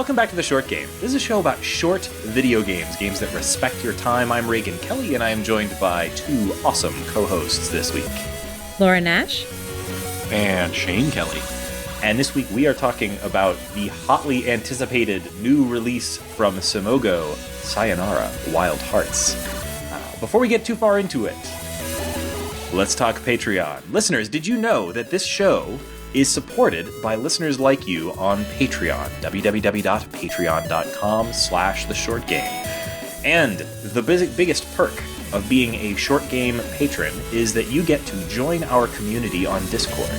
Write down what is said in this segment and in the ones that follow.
welcome back to The Short Game. This is a show about short video games, games that respect your time. I'm Raygan Kelly, and I am joined by two awesome co-hosts this week. Laura Nash. And Shane Kelly. And this week we are talking about the hotly anticipated new release from Simogo, Sayonara Wild Hearts. Before we get too far into it, let's talk Patreon. Listeners, did you know that this show is supported by listeners like you on Patreon, www.patreon.com/theshortgame. And the biggest perk of being a Short Game patron is that you get to join our community on Discord.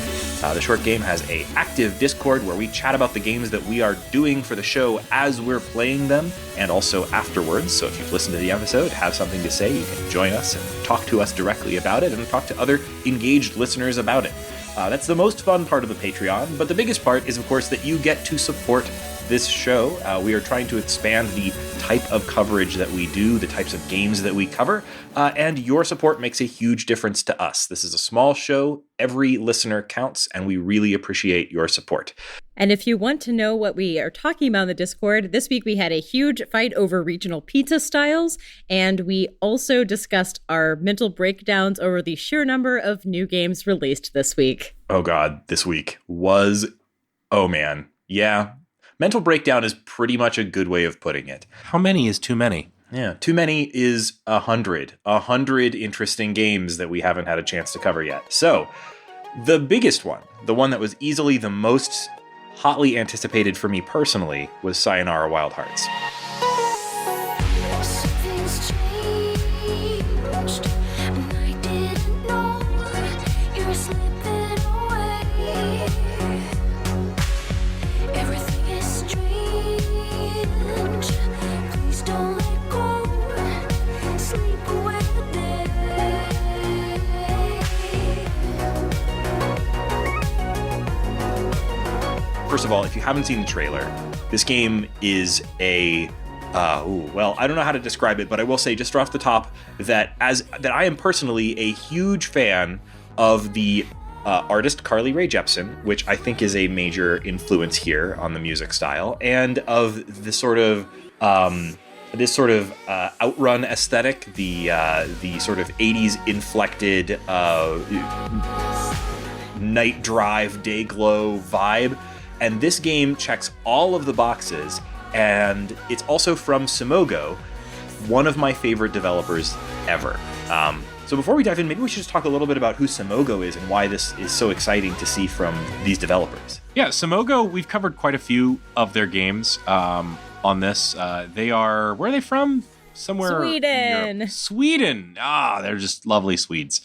The Short Game has an active Discord where we chat about the games that we are doing for the show as we're playing them, and also afterwards. So if you've listened to the episode, have something to say, you can join us and talk to us directly about it, and talk to other engaged listeners about it. That's the most fun part of the Patreon, but the biggest part is, of course, that you get to support this show. We are trying to expand the type of coverage that we do, the types of games that we cover, and your support makes a huge difference to us. This is a small show. Every listener counts, and we really appreciate your support. And if you want to know what we are talking about in the Discord, this week we had a huge fight over regional pizza styles, and we also discussed our mental breakdowns over the sheer number of new games released this week. Oh God, this week was, oh man, yeah. Mental breakdown is pretty much a good way of putting it. How many is too many? Yeah, too many is 100. 100 interesting games that we haven't had a chance to cover yet. So, the biggest one, the one that was easily the most hotly anticipated for me personally, was Sayonara Wild Hearts. First of all, if you haven't seen the trailer, this game is I don't know how to describe it, but I will say just off the top that I am personally a huge fan of the artist Carly Rae Jepsen, which I think is a major influence here on the music style, and of the sort of outrun aesthetic, the sort of 80s inflected night drive, day glow vibe. And this game checks all of the boxes, and it's also from Simogo, one of my favorite developers ever. So before we dive in, maybe we should just talk a little bit about who Simogo is and why this is so exciting to see from these developers. Yeah, Simogo, we've covered quite a few of their games on this. Where are they from? Somewhere Sweden. Europe. Sweden. They're just lovely Swedes.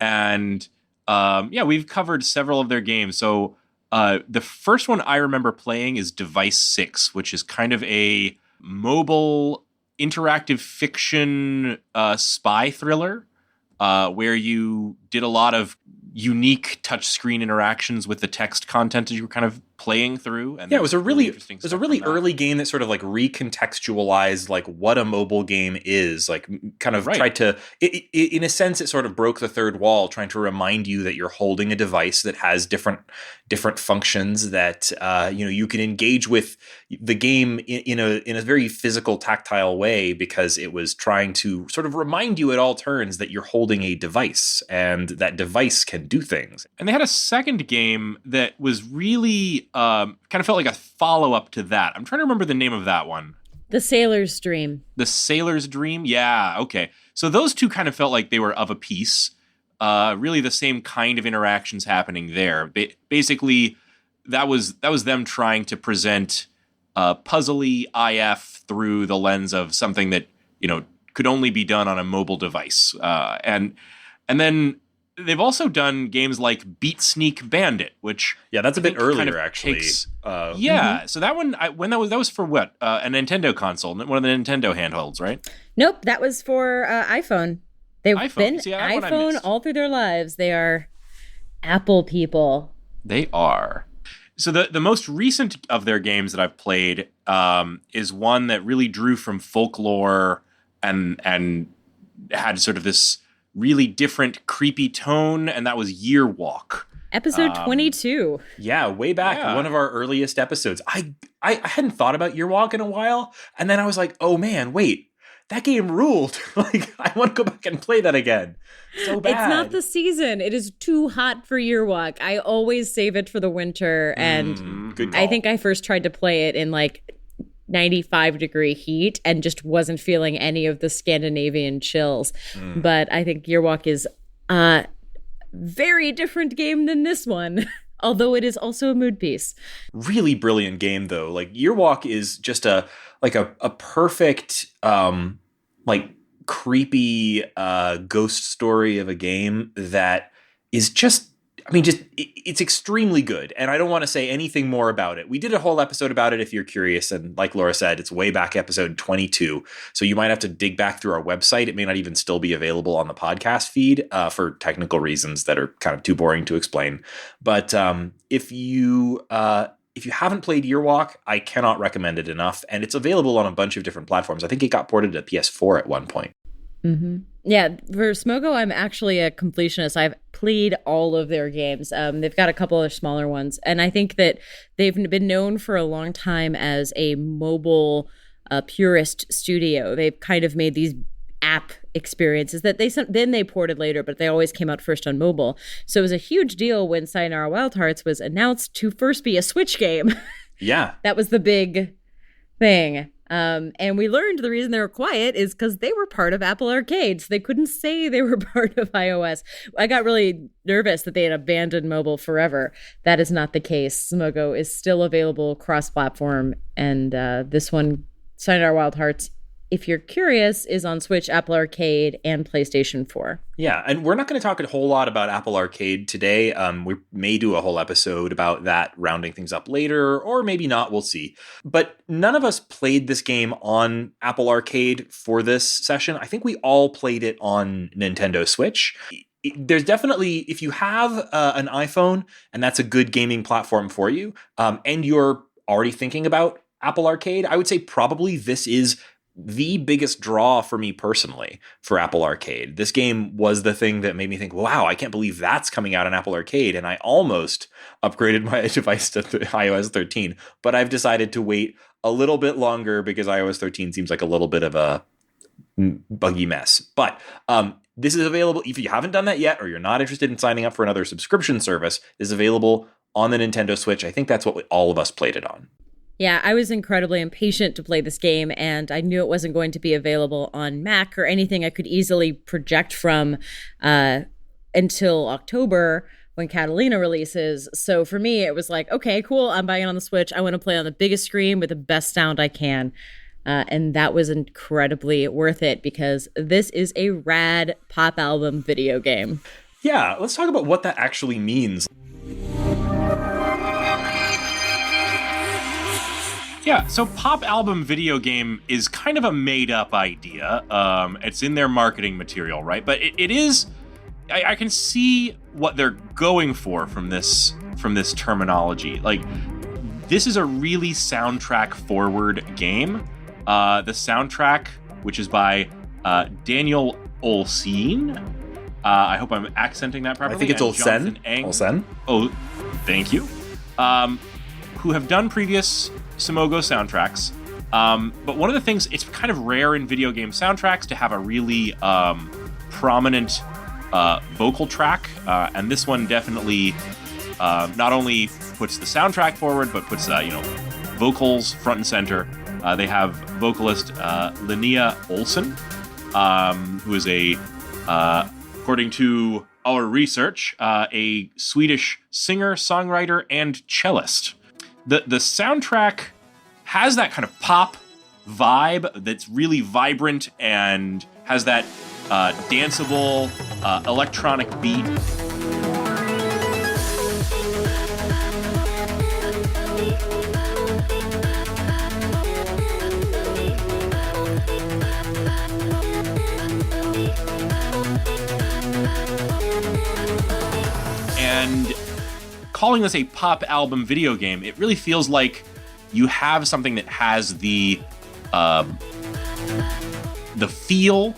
And we've covered several of their games. So the first one I remember playing is Device 6, which is kind of a mobile interactive fiction spy thriller where you did a lot of unique touchscreen interactions with the text content as you were kind of playing through. And it was a really early game that sort of like recontextualized like what a mobile game is, like kind of tried to, in a sense, it sort of broke the third wall, trying to remind you that you're holding a device that has different functions that you can engage with the game in a very physical, tactile way, because it was trying to sort of remind you at all turns that you're holding a device and that device can do things. And they had a second game that was really kind of felt like a follow-up to that. I'm trying to remember the name of that one. The Sailor's Dream. The Sailor's Dream? Yeah, okay. So those two kind of felt like they were of a piece. Really the same kind of interactions happening there. Basically, that was them trying to present puzzly IF through the lens of something that, could only be done on a mobile device. And then they've also done games like Beat Sneak Bandit, which that's a bit earlier actually. So that one, that was for what? A Nintendo console, one of the Nintendo handhelds, right? Nope, that was for iPhone. They've been iPhone all through their lives. They are Apple people. They are. So the most recent of their games that I've played is one that really drew from folklore and had sort of this really different, creepy tone, and that was Year Walk. Episode 22. Yeah, way back, one of our earliest episodes. I hadn't thought about Yearwalk in a while, and then I was like, oh man, wait, that game ruled. Like, I want to go back and play that again. So bad. It's not the season. It is too hot for Yearwalk. I always save it for the winter, and good call. I think I first tried to play it in like 95-degree heat and just wasn't feeling any of the Scandinavian chills. But I think Yearwalk is a very different game than this one. Although it is also a mood piece. Really brilliant game, though. Like, Yearwalk is just a perfect, like, creepy ghost story of a game that is it's extremely good. And I don't want to say anything more about it. We did a whole episode about it if you're curious. And like Laura said, it's way back episode 22. So you might have to dig back through our website. It may not even still be available on the podcast feed for technical reasons that are kind of too boring to explain. But if you haven't played Yearwalk, I cannot recommend it enough. And it's available on a bunch of different platforms. I think it got ported to PS4 at one point. Mm-hmm. Yeah, for Simogo, I'm actually a completionist. I've played all of their games. They've got a couple other smaller ones. And I think that they've been known for a long time as a mobile purist studio. They've kind of made these app experiences that they ported later, but they always came out first on mobile. So it was a huge deal when Sayonara Wild Hearts was announced to first be a Switch game. Yeah. That was the big thing. And we learned the reason they were quiet is because they were part of Apple Arcade. So they couldn't say they were part of iOS. I got really nervous that they had abandoned mobile forever. That is not the case. Simogo is still available cross-platform. And this one, Sayonara Wild Hearts, if you're curious, is on Switch, Apple Arcade, and PlayStation 4. Yeah, and we're not going to talk a whole lot about Apple Arcade today. We may do a whole episode about that, rounding things up later, or maybe not, we'll see. But none of us played this game on Apple Arcade for this session. I think we all played it on Nintendo Switch. There's definitely, if you have an iPhone, and that's a good gaming platform for you, and you're already thinking about Apple Arcade, I would say probably this is the biggest draw for me personally for Apple Arcade. This game was the thing that made me think, wow, I can't believe that's coming out on Apple Arcade. And I almost upgraded my device to iOS 13, but I've decided to wait a little bit longer because iOS 13 seems like a little bit of a buggy mess. But this is available if you haven't done that yet, or you're not interested in signing up for another subscription service. This is available on the Nintendo Switch. I think that's what all of us played it on. Yeah, I was incredibly impatient to play this game, and I knew it wasn't going to be available on Mac or anything I could easily project from until October when Catalina releases. So for me, it was like, okay, cool, I'm buying it on the Switch. I want to play on the biggest screen with the best sound I can. And that was incredibly worth it because this is a rad pop album video game. Yeah, let's talk about what that actually means. Yeah, so pop album video game is kind of a made-up idea. It's in their marketing material, right? But it is. I can see what they're going for from this terminology. Like, this is a really soundtrack-forward game. The soundtrack, which is by Daniel Olsen. I hope I'm accenting that properly. I think it's Olsen. Olsen. Oh, thank you. Who have done previous Simogo soundtracks. But one of the things, it's kind of rare in video game soundtracks to have a really prominent vocal track. And this one definitely not only puts the soundtrack forward, but puts vocals front and center. They have vocalist Linnea Olsen, who is according to our research, a Swedish singer, songwriter, and cellist. The soundtrack has that kind of pop vibe that's really vibrant and has that danceable electronic beat. And calling this a pop album video game, it really feels like you have something that has the feel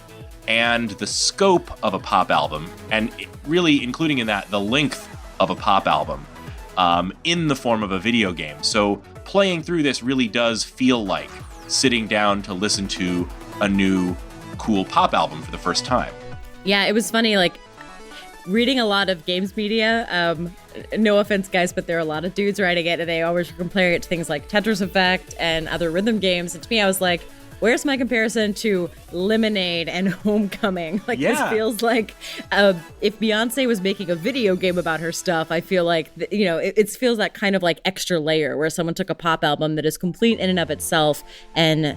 and the scope of a pop album, and really including in that the length of a pop album in the form of a video game. So playing through this really does feel like sitting down to listen to a new cool pop album for the first time. Yeah, it was funny, like, reading a lot of games media. No offense, guys, but there are a lot of dudes writing it, and they always compare it to things like Tetris Effect and other rhythm games. And to me, I was like, where's my comparison to Lemonade and Homecoming? Like, This feels like if Beyonce was making a video game about her stuff, I feel like, it feels that kind of like extra layer where someone took a pop album that is complete in and of itself and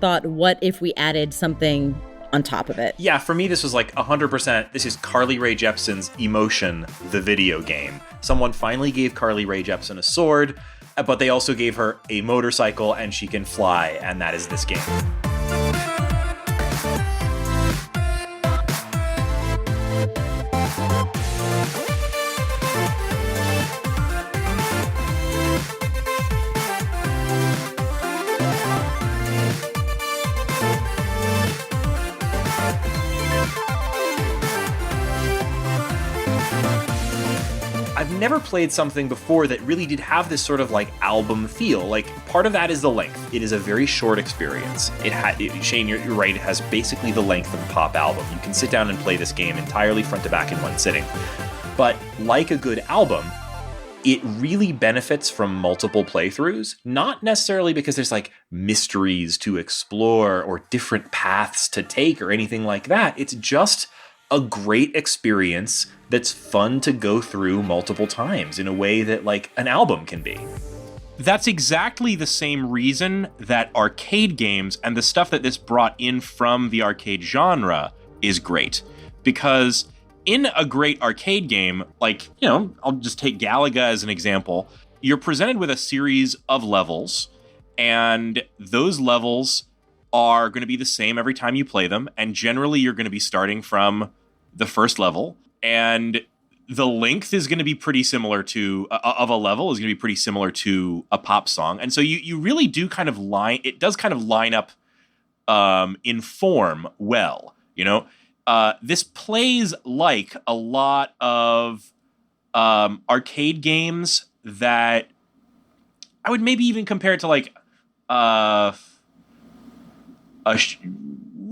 thought, what if we added something on top of it? Yeah, for me, this was like 100%. This is Carly Rae Jepsen's Emotion, the video game. Someone finally gave Carly Rae Jepsen a sword, but they also gave her a motorcycle and she can fly, and that is this game. I've never played something before that really did have this sort of like album feel. Like, part of that is the length. It is a very short experience. Shane, you're right. It has basically the length of a pop album. You can sit down and play this game entirely front to back in one sitting. But like a good album, it really benefits from multiple playthroughs, not necessarily because there's like mysteries to explore or different paths to take or anything like that. It's just a great experience that's fun to go through multiple times in a way that like an album can be. That's exactly the same reason that arcade games and the stuff that this brought in from the arcade genre is great. Because in a great arcade game, like, I'll just take Galaga as an example. You're presented with a series of levels, and those levels are going to be the same every time you play them. And generally, you're going to be starting from the first level, and the length is going to be pretty similar to of a level is going to be pretty similar to a pop song. And so you really do kind of line up in form well, this plays like a lot of arcade games that I would maybe even compare it to like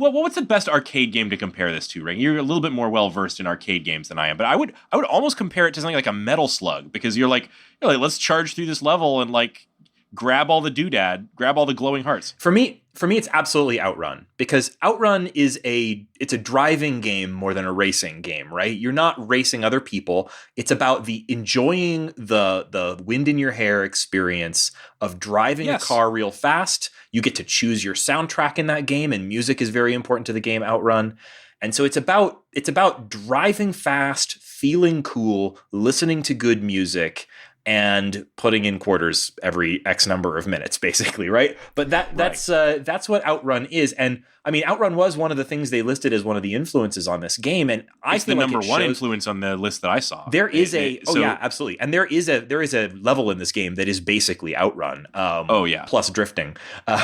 what's the best arcade game to compare this to, Raygan? You're a little bit more well-versed in arcade games than I am, but I would almost compare it to something like a Metal Slug, because you're like, let's charge through this level and like grab all the grab all the glowing hearts. For me, it's absolutely Outrun, because Outrun is it's a driving game more than a racing game, right? You're not racing other people. It's about enjoying the wind in your hair experience of driving a car real fast. You get to choose your soundtrack in that game, and music is very important to the game Outrun. And so it's about driving fast, feeling cool, listening to good music, and putting in quarters every X number of minutes, basically, right? But that's what Outrun is. And I mean, Outrun was one of the things they listed as one of the influences on this game, and it's the number one influence on the list that I saw. There is yeah, absolutely, and there is a level in this game that is basically Outrun. Plus drifting,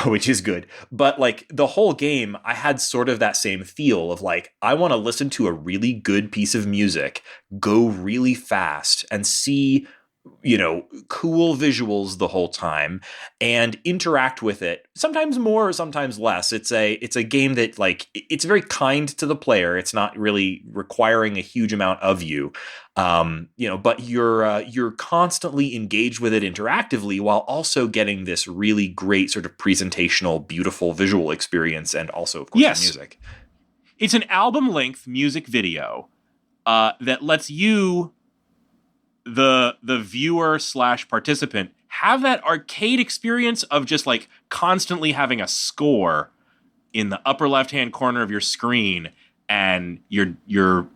which is good. But like the whole game, I had sort of that same feel of like, I want to listen to a really good piece of music, go really fast, and see cool visuals the whole time and interact with it, sometimes more, sometimes less. It's a game that like, it's very kind to the player. It's not really requiring a huge amount of you. But you're constantly engaged with it interactively while also getting this really great sort of presentational, beautiful visual experience, and also of course the music. It's an album length music video that lets you, the viewer / participant, have that arcade experience of just like constantly having a score in the upper left hand corner of your screen, and you're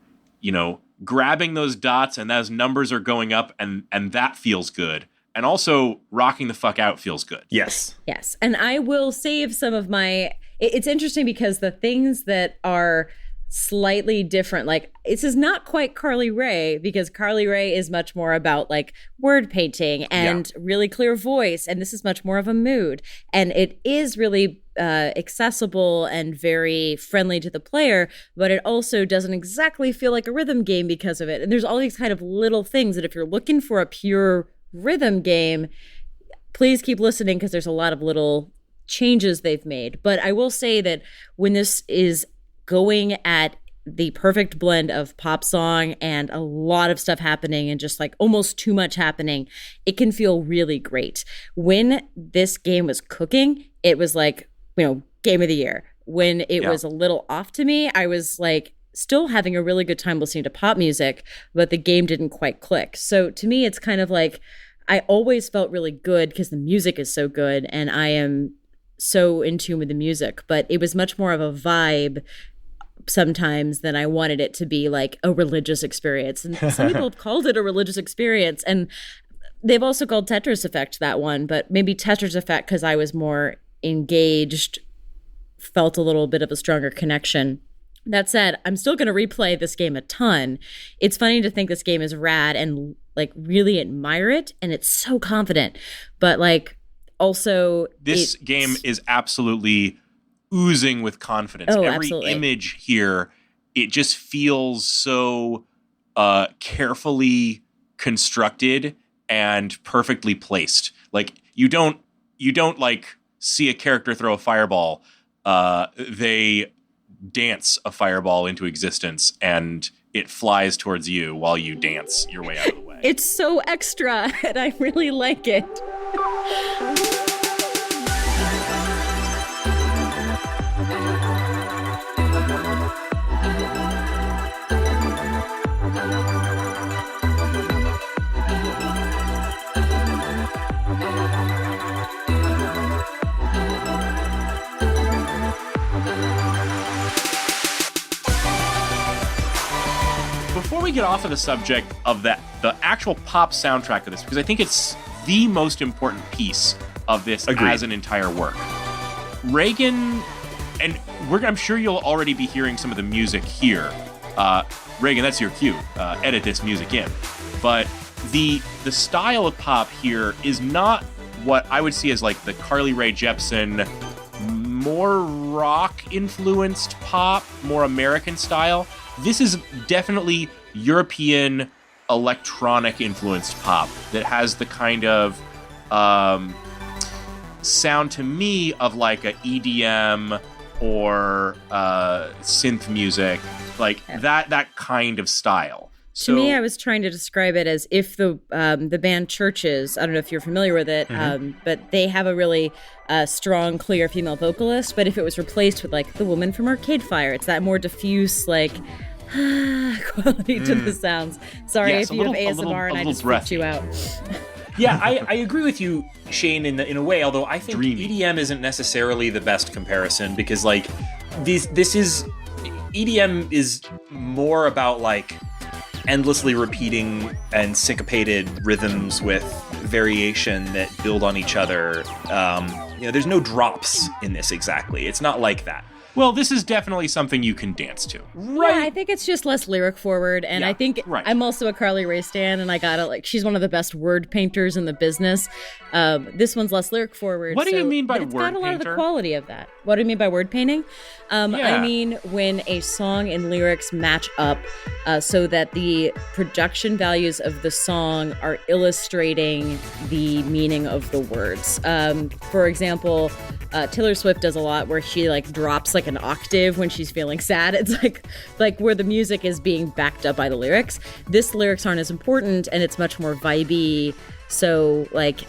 grabbing those dots, and those numbers are going up, and that feels good. And also rocking the fuck out feels good. Yes. And I will save some of my, it's interesting because the things that are slightly different. Like, this is not quite Carly Rae, because Carly Rae is much more about like word painting and really clear voice, and this is much more of a mood, and it is really accessible and very friendly to the player, but it also doesn't exactly feel like a rhythm game because of it. And there's all these kind of little things that if you're looking for a pure rhythm game, please keep listening, because there's a lot of little changes they've made. But I will say that when this is going at the perfect blend of pop song and a lot of stuff happening and just like almost too much happening, it can feel really great. When this game was cooking, it was like, game of the year. When it was a little off to me, I was like still having a really good time listening to pop music, but the game didn't quite click. So to me, it's kind of like, I always felt really good because the music is so good and I am so in tune with the music, but it was much more of a vibe sometimes than I wanted it to be like a religious experience. And some people have called it a religious experience, and they've also called Tetris Effect that one, but maybe Tetris Effect, because I was more engaged, felt a little bit of a stronger connection. That said, I'm still going to replay this game a ton. It's funny to think this game is rad and like really admire it, and it's so confident, but like also this game is absolutely oozing with confidence. Every absolutely. Image here, it just feels so carefully constructed and perfectly placed. Like you don't like see a character throw a fireball. They dance a fireball into existence and it flies towards you while you dance your way out of the way. It's so extra and I really like it. Before we get off of the subject of the actual pop soundtrack of this, because I think it's the most important piece of this as an entire work. Raygan, and I'm sure you'll already be hearing some of the music here. Raygan, that's your cue. Edit this music in. But the style of pop here is not what I would see as like the Carly Rae Jepsen, more rock-influenced pop, more American style. This is definitely European electronic-influenced pop that has the kind of sound to me of like a EDM or synth music, like that kind of style. To me, I was trying to describe it as if the band Churches, I don't know if you're familiar with it, but they have a really strong, clear female vocalist. But if it was replaced with like the woman from Arcade Fire, it's that more diffuse, like quality to the sounds. Sorry if you have ASMR and I just freaked you out. Yeah, I agree with you, Shane, in a way, although I think EDM isn't necessarily the best comparison, because like EDM is more about like endlessly repeating and syncopated rhythms with variation that build on each other. There's no drops in this exactly. It's not like that. Well, this is definitely something you can dance to. Right. Yeah, I think it's just less lyric forward. And I think I'm also a Carly Rae stan, and I gotta she's one of the best word painters in the business. This one's less lyric forward. What do you mean by word painter? It's got a lot of the quality of that. What do you mean by word painting? I mean when a song and lyrics match up so that the production values of the song are illustrating the meaning of the words. For example, Taylor Swift does a lot where she like drops like an octave when she's feeling sad. It's like where the music is being backed up by the lyrics. This lyrics aren't as important and it's much more vibey. So like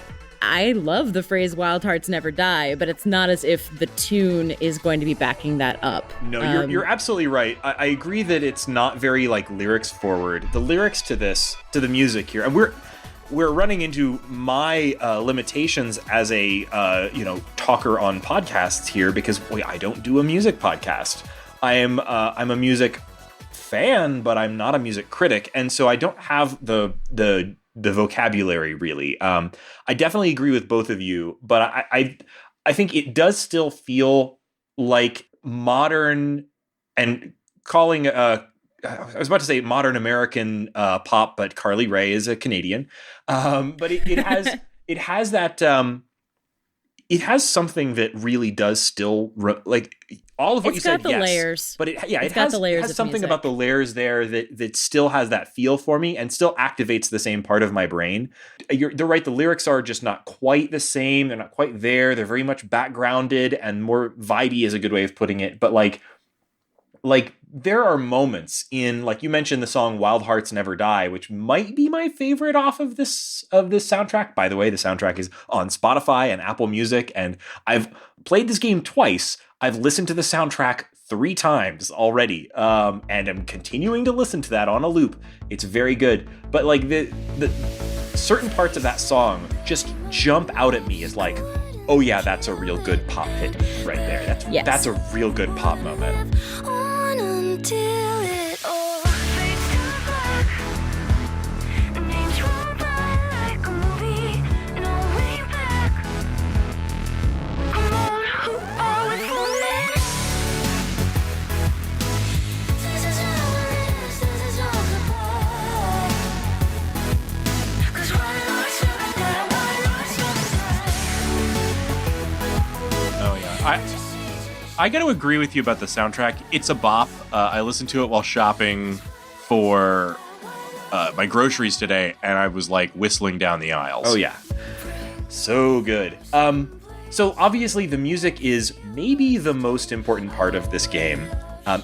I love the phrase "Wild Hearts Never Die," but it's not as if the tune is going to be backing that up. No, you're absolutely right. I agree that it's not very like lyrics forward. The lyrics to the music here, and we're running into my limitations as a talker on podcasts here, because I don't do a music podcast. I'm a music fan, but I'm not a music critic, and so I don't have the vocabulary really. I definitely agree with both of you, but I think it does still feel like modern and calling I was about to say modern American pop, but Carly Rae is a Canadian. But it has it has that it has something that really does still like all of what you said. It's got the layers, but it has the layers. It has something about the layers there that still has that feel for me and still activates the same part of my brain. They're right. The lyrics are just not quite the same. They're not quite there. They're very much backgrounded and more vibey is a good way of putting it. But like there are moments in, like you mentioned the song Wild Hearts Never Die, which might be my favorite off of this soundtrack. By the way, the soundtrack is on Spotify and Apple Music, and I've played this game twice. I've listened to the soundtrack 3 times already, and I'm continuing to listen to that on a loop. It's very good. But like the certain parts of that song just jump out at me as like, oh yeah, that's a real good pop hit right there. That's a real good pop moment. Until it all fades to black, names roll by like a movie, no way back. Come on, who are we fooling? This is all it is, this is all the ball. 'Cause why not surrender, why not surrender? Oh yeah, I got to agree with you about the soundtrack. It's a bop. I listened to it while shopping for my groceries today, and I was like whistling down the aisles. Oh yeah, so good. So obviously the music is maybe the most important part of this game.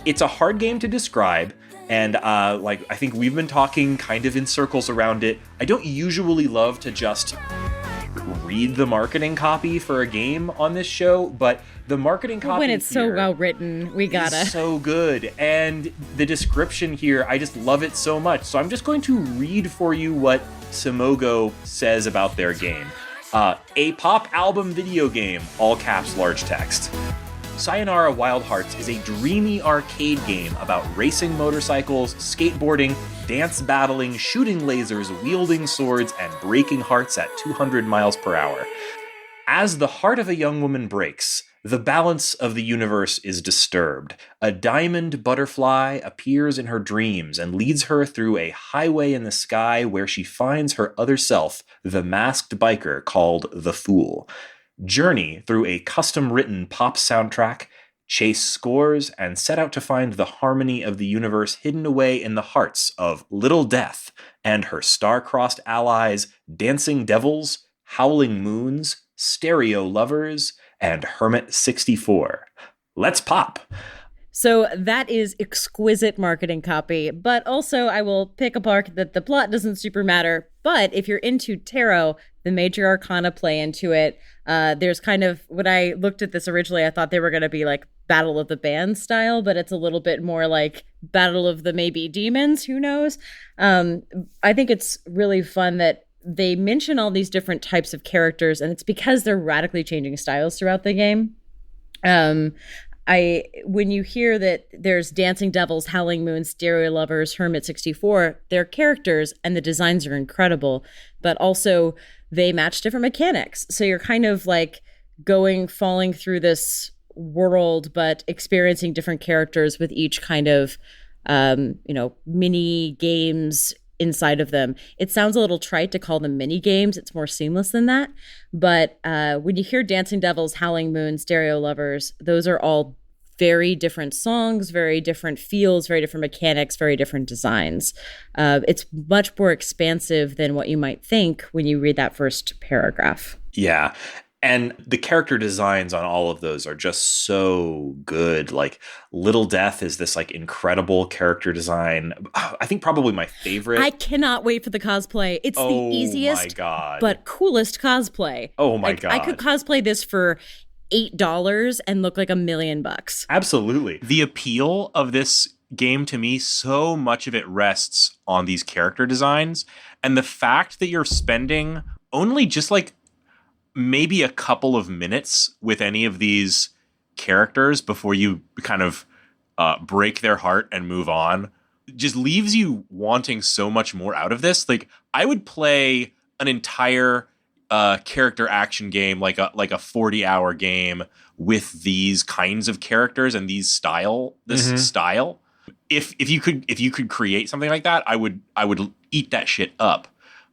It's a hard game to describe, and I think we've been talking kind of in circles around it. I don't usually love to just read the marketing copy for a game on this show, but the marketing copy when it's so well written, we gotta. Is so good, and the description here, I just love it so much. So I'm just going to read for you what Simogo says about their game. A pop album video game, all caps, large text. Sayonara Wild Hearts is a dreamy arcade game about racing motorcycles, skateboarding, dance battling, shooting lasers, wielding swords, and breaking hearts at 200 miles per hour. As the heart of a young woman breaks, the balance of the universe is disturbed. A diamond butterfly appears in her dreams and leads her through a highway in the sky where she finds her other self, the masked biker called the Fool. Journey through a custom-written pop soundtrack, chase scores, and set out to find the harmony of the universe hidden away in the hearts of Little Death and her star-crossed allies, Dancing Devils, Howling Moons, Stereo Lovers, and Hermit 64. Let's pop! So that is exquisite marketing copy, but also I will pick apart that the plot doesn't super matter, but if you're into tarot, the major arcana play into it. There's kind of, when I looked at this originally, I thought they were going to be like Battle of the Bands style, but it's a little bit more like Battle of the maybe demons, who knows? I think it's really fun that they mention all these different types of characters, and it's because they're radically changing styles throughout the game. When you hear that there's Dancing Devils, Howling Moons, Stereo Lovers, Hermit 64, they're characters and the designs are incredible, but also they match different mechanics. So you're kind of like falling through this world, but experiencing different characters with each kind of, mini games inside of them. It sounds a little trite to call them mini games. It's more seamless than that. But when you hear Dancing Devils, Howling Moons, Stereo Lovers, those are all very different songs, very different feels, very different mechanics, very different designs. It's much more expansive than what you might think when you read that first paragraph. Yeah. And the character designs on all of those are just so good. Like Little Death is this like incredible character design. I think probably my favorite. I cannot wait for the cosplay. It's the easiest but coolest cosplay. Oh my God. I could cosplay this for $8 and look like $1 million. Absolutely. The appeal of this game to me, so much of it rests on these character designs and the fact that you're spending only just like maybe a couple of minutes with any of these characters before you kind of break their heart and move on just leaves you wanting so much more out of this. Like I would play an entire character action game, like a 40-hour game with these kinds of characters and style. if you could create something like that, I would eat that shit up.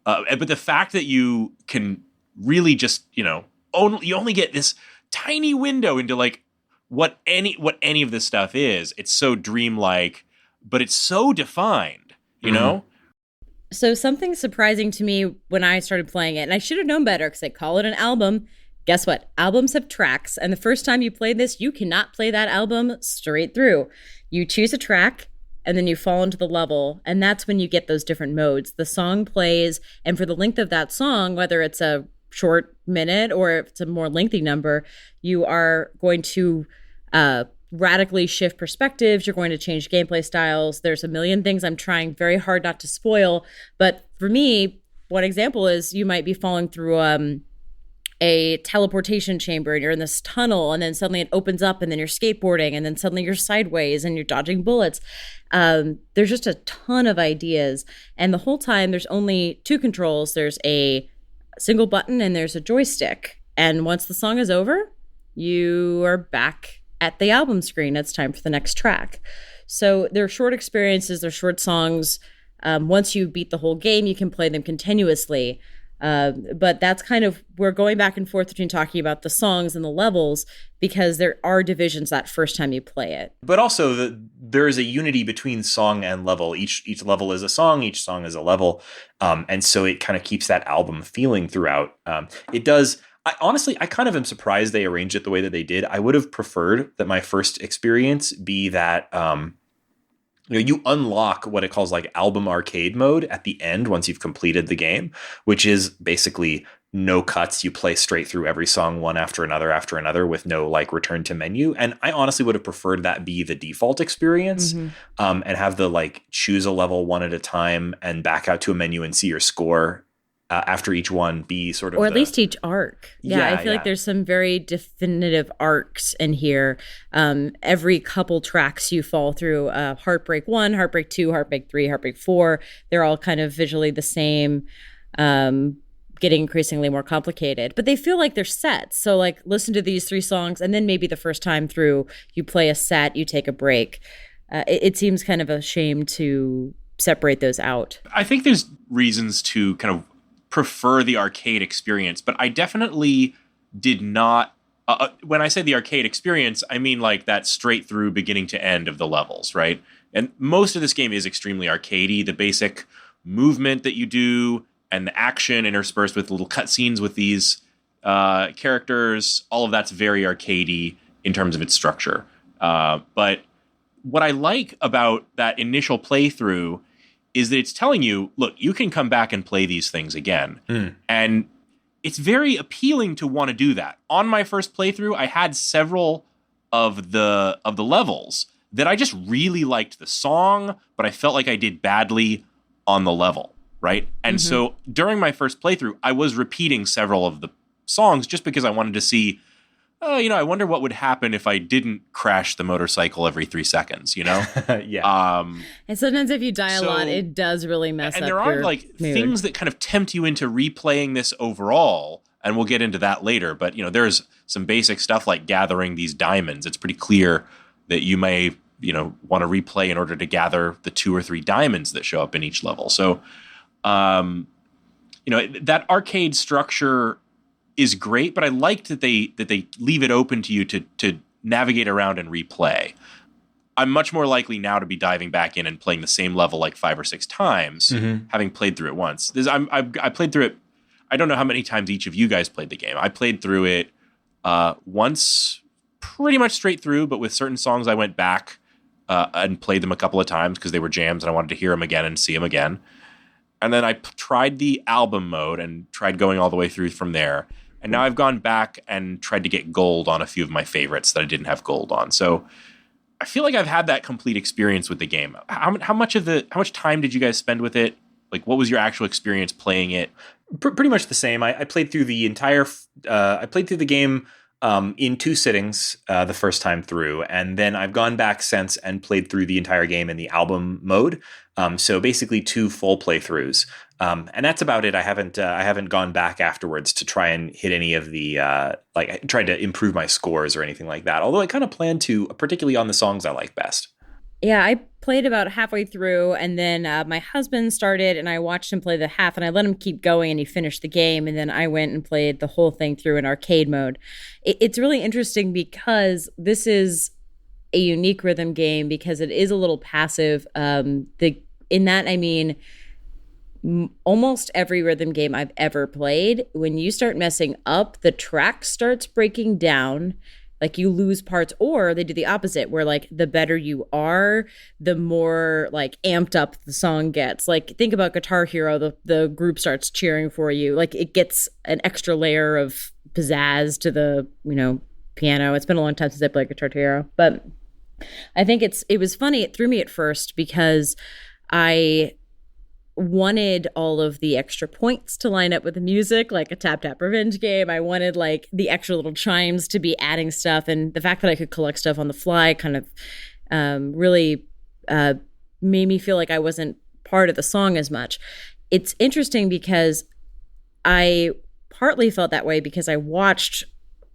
But the fact that you can really just, you only get this tiny window into like what any of this stuff is. It's so dreamlike, but it's so defined, you know? So something surprising to me when I started playing it, and I should have known better because they call it an album. Guess what? Albums have tracks. And the first time you play this, you cannot play that album straight through. You choose a track and then you fall into the level. And that's when you get those different modes. The song plays. And for the length of that song, whether it's a short minute or if it's a more lengthy number, you are going to radically shift perspectives. You're going to change gameplay styles. There's a million things I'm trying very hard not to spoil. But for me, one example is you might be falling through a teleportation chamber and you're in this tunnel and then suddenly it opens up and then you're skateboarding and then suddenly you're sideways and you're dodging bullets. There's just a ton of ideas. And the whole time there's only two controls. There's a single button and there's a joystick. And once the song is over, you are back at the album screen. It's time for the next track. So they're short experiences, they're short songs. Once you beat the whole game, you can play them continuously. But that's kind of, we're going back and forth between talking about the songs and the levels because there are divisions that first time you play it. But also there is a unity between song and level. Each level is a song, each song is a level. And so it kind of keeps that album feeling throughout. It does. I kind of am surprised they arranged it the way that they did. I would have preferred that my first experience be that, you unlock what it calls like album arcade mode at the end once you've completed the game, which is basically no cuts. You play straight through every song one after another with no like return to menu. And I honestly would have preferred that be the default experience, and have the like choose a level one at a time and back out to a menu and see your score after each one be sort of, or at least each arc. I feel like there's some very definitive arcs in here. Every couple tracks you fall through, Heartbreak 1, Heartbreak 2, Heartbreak 3, Heartbreak 4, they're all kind of visually the same, getting increasingly more complicated, but they feel like they're sets. So like listen to these 3 songs and then maybe the first time through you play a set, you take a break. It seems kind of a shame to separate those out. I think there's reasons to kind of prefer the arcade experience, but I definitely did not. When I say the arcade experience, I mean like that straight through beginning to end of the levels, right? And most of this game is extremely arcadey. The basic movement that you do and the action interspersed with little cutscenes with these characters, all of that's very arcadey in terms of its structure. But what I like about that initial playthrough is that it's telling you, look, you can come back and play these things again. And it's very appealing to want to do that. On my first playthrough, I had several of the levels that I just really liked the song, but I felt like I did badly on the level, right? And so during my first playthrough, I was repeating several of the songs just because I wanted to see, I wonder what would happen if I didn't crash the motorcycle every 3 seconds, Yeah. And sometimes if you die a lot, it does really mess up. And there are like mood. things that kind of tempt you into replaying this overall, and we'll get into that later. But there's some basic stuff like gathering these diamonds. It's pretty clear that you may, want to replay in order to gather the 2 or 3 diamonds that show up in each level. So, that arcade structure is great, but I liked that they leave it open to you to navigate around and replay. I'm much more likely now to be diving back in and playing the same level like 5 or 6 times, having played through it once. I played through it. I don't know how many times each of you guys played the game. I played through it once, pretty much straight through, but with certain songs I went back and played them a couple of times because they were jams and I wanted to hear them again and see them again. And then I tried the album mode and tried going all the way through from there. And now I've gone back and tried to get gold on a few of my favorites that I didn't have gold on. So I feel like I've had that complete experience with the game. How much time did you guys spend with it? Like, what was your actual experience playing it? Pretty much the same. I played through the entire. I played through the game in 2 sittings the first time through, and then I've gone back since and played through the entire game in the album mode. So basically 2 full playthroughs, and that's about it. I haven't gone back afterwards to try and hit any of the tried to improve my scores or anything like that. Although I kind of plan to, particularly on the songs I like best. Yeah, I played about halfway through, and then my husband started, and I watched him play the half, and I let him keep going, and he finished the game, and then I went and played the whole thing through in arcade mode. It's really interesting because this is a unique rhythm game because it is a little passive. In that, I mean, almost every rhythm game I've ever played, when you start messing up, the track starts breaking down. Like you lose parts, or they do the opposite, where like the better you are, the more like amped up the song gets. Like think about Guitar Hero, the group starts cheering for you. Like it gets an extra layer of pizzazz to the, piano. It's been a long time since I played Guitar Hero, but I think it was funny. It threw me at first because I wanted all of the extra points to line up with the music, like a tap tap revenge game. I wanted like the extra little chimes to be adding stuff, and the fact that I could collect stuff on the fly kind of really made me feel like I wasn't part of the song as much. It's interesting because I partly felt that way because I watched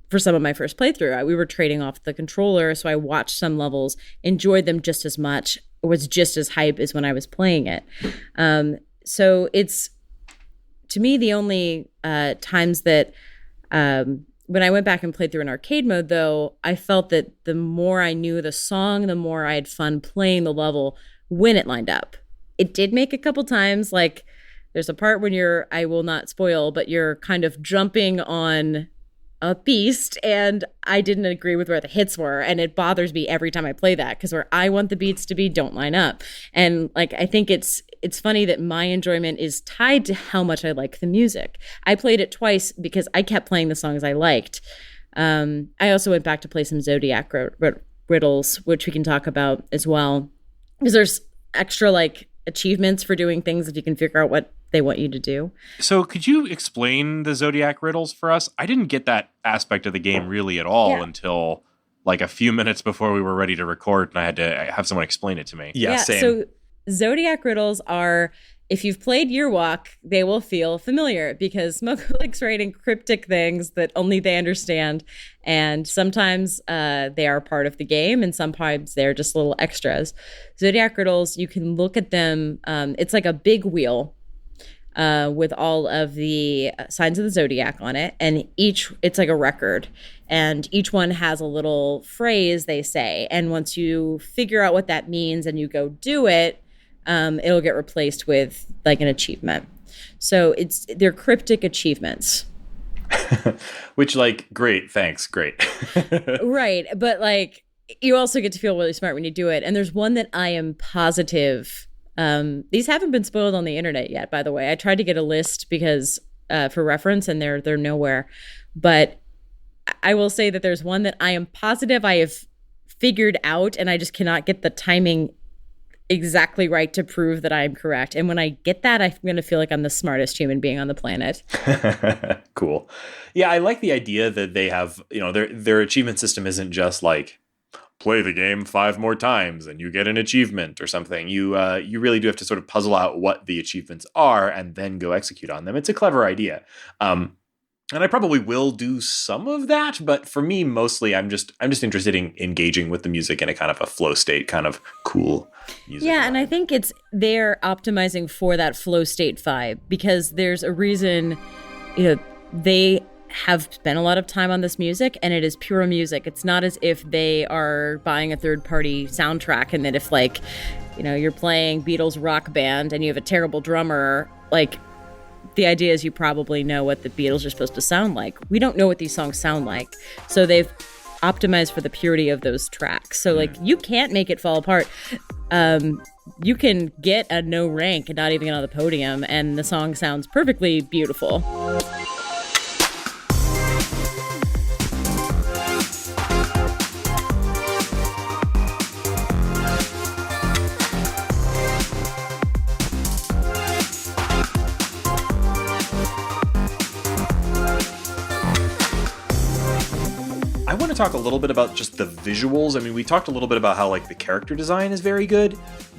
for some of my first playthrough. We were trading off the controller, so I watched some levels, enjoyed them just as much, was just as hype as when I was playing it. So it's, to me, the only times that when I went back and played through in arcade mode, though, I felt that the more I knew the song, the more I had fun playing the level when it lined up. It did make a couple times, like there's a part when I will not spoil, but you're kind of jumping on a beast, and I didn't agree with where the hits were, and it bothers me every time I play that because where I want the beats to be don't line up. And like I think it's funny that my enjoyment is tied to how much I like the music. I played it twice because I kept playing the songs I liked. I also went back to play some Zodiac Riddles, which we can talk about as well, because there's extra like achievements for doing things if you can figure out what they want you to do. So could you explain the Zodiac Riddles for us? I didn't get that aspect of the game really at all until like a few minutes before we were ready to record, and I had to have someone explain it to me. Yeah, same. So Zodiac Riddles are, if you've played Year Walk, they will feel familiar because Simogo likes writing cryptic things that only they understand. And sometimes they are part of the game, and sometimes they're just little extras. Zodiac Riddles, you can look at them. It's like a big wheel with all of the signs of the zodiac on it, and it's like a record, and each one has a little phrase they say, and once you figure out what that means and you go do it, it'll get replaced with like an achievement. So they're cryptic achievements. Which, like, great, thanks, great. Right, but like you also get to feel really smart when you do it. And there's one that I am positive. These haven't been spoiled on the internet yet, by the way. I tried to get a list because for reference, and they're nowhere. But I will say that there's one that I am positive I have figured out, and I just cannot get the timing exactly right to prove that I am correct. And when I get that, I'm going to feel like I'm the smartest human being on the planet. Cool. Yeah, I like the idea that they have, their achievement system isn't just like, play the game 5 more times and you get an achievement or something. You really do have to sort of puzzle out what the achievements are and then go execute on them. It's a clever idea. And I probably will do some of that, but for me, mostly I'm just interested in engaging with the music in a kind of a flow state, kind of cool music. Yeah, and I think they're optimizing for that flow state vibe because there's a reason, they have spent a lot of time on this music, and it is pure music. It's not as if they are buying a third-party soundtrack, and that if you're playing Beatles Rock Band and you have a terrible drummer, the idea is you probably know what the Beatles are supposed to sound like. We don't know what these songs sound like. So they've optimized for the purity of those tracks. So you can't make it fall apart. You can get a no rank and not even get on the podium, and the song sounds perfectly beautiful. I want to talk a little bit about just the visuals. I mean, we talked a little bit about how the character design is very good,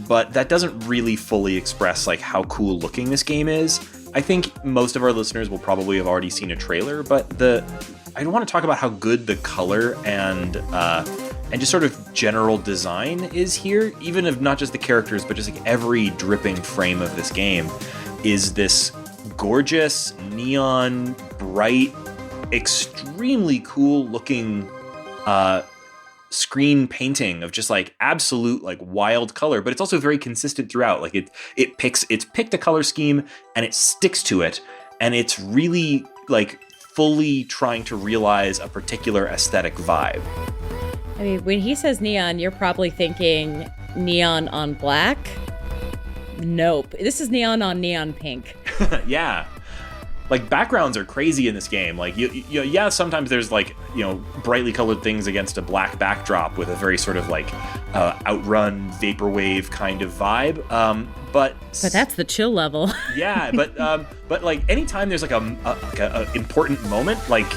but that doesn't really fully express how cool looking this game is. I think most of our listeners will probably have already seen a trailer, but I want to talk about how good the color and and just sort of general design is here, even if not just the characters, but just like every dripping frame of this game is this gorgeous, neon, bright, extremely cool looking screen painting of just like absolute like wild color, but it's also very consistent throughout. Like it's picked a color scheme and it sticks to it, and it's really like fully trying to realize a particular aesthetic vibe. I mean, when he says neon, you're probably thinking neon on black. Nope. This is neon on neon pink. Yeah. Like, backgrounds are crazy in this game. Like, yeah, sometimes there's, like, brightly colored things against a black backdrop with a very sort of, like, Outrun, vaporwave kind of vibe. But that's the chill level. Yeah, but like, anytime there's, like, a important moment, like,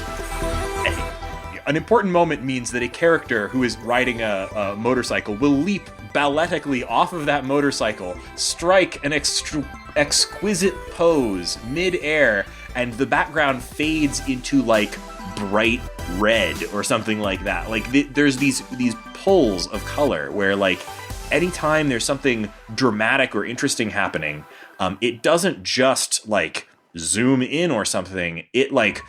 an important moment means that a character who is riding a motorcycle will leap balletically off of that motorcycle, strike an exquisite pose mid-air, and the background fades into like bright red or something like that. Like there's these pulls of color where like anytime there's something dramatic or interesting happening, it doesn't just like zoom in or something. It like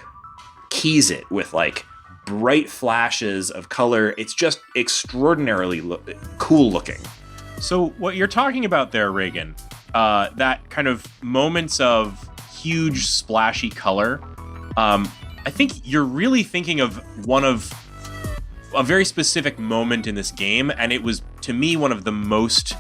keys it with like bright flashes of color. It's just extraordinarily cool looking. So what you're talking about there, Raygan, that kind of moments of huge splashy color, I think you're really thinking of one of a very specific moment in this game, and it was, to me, one of the most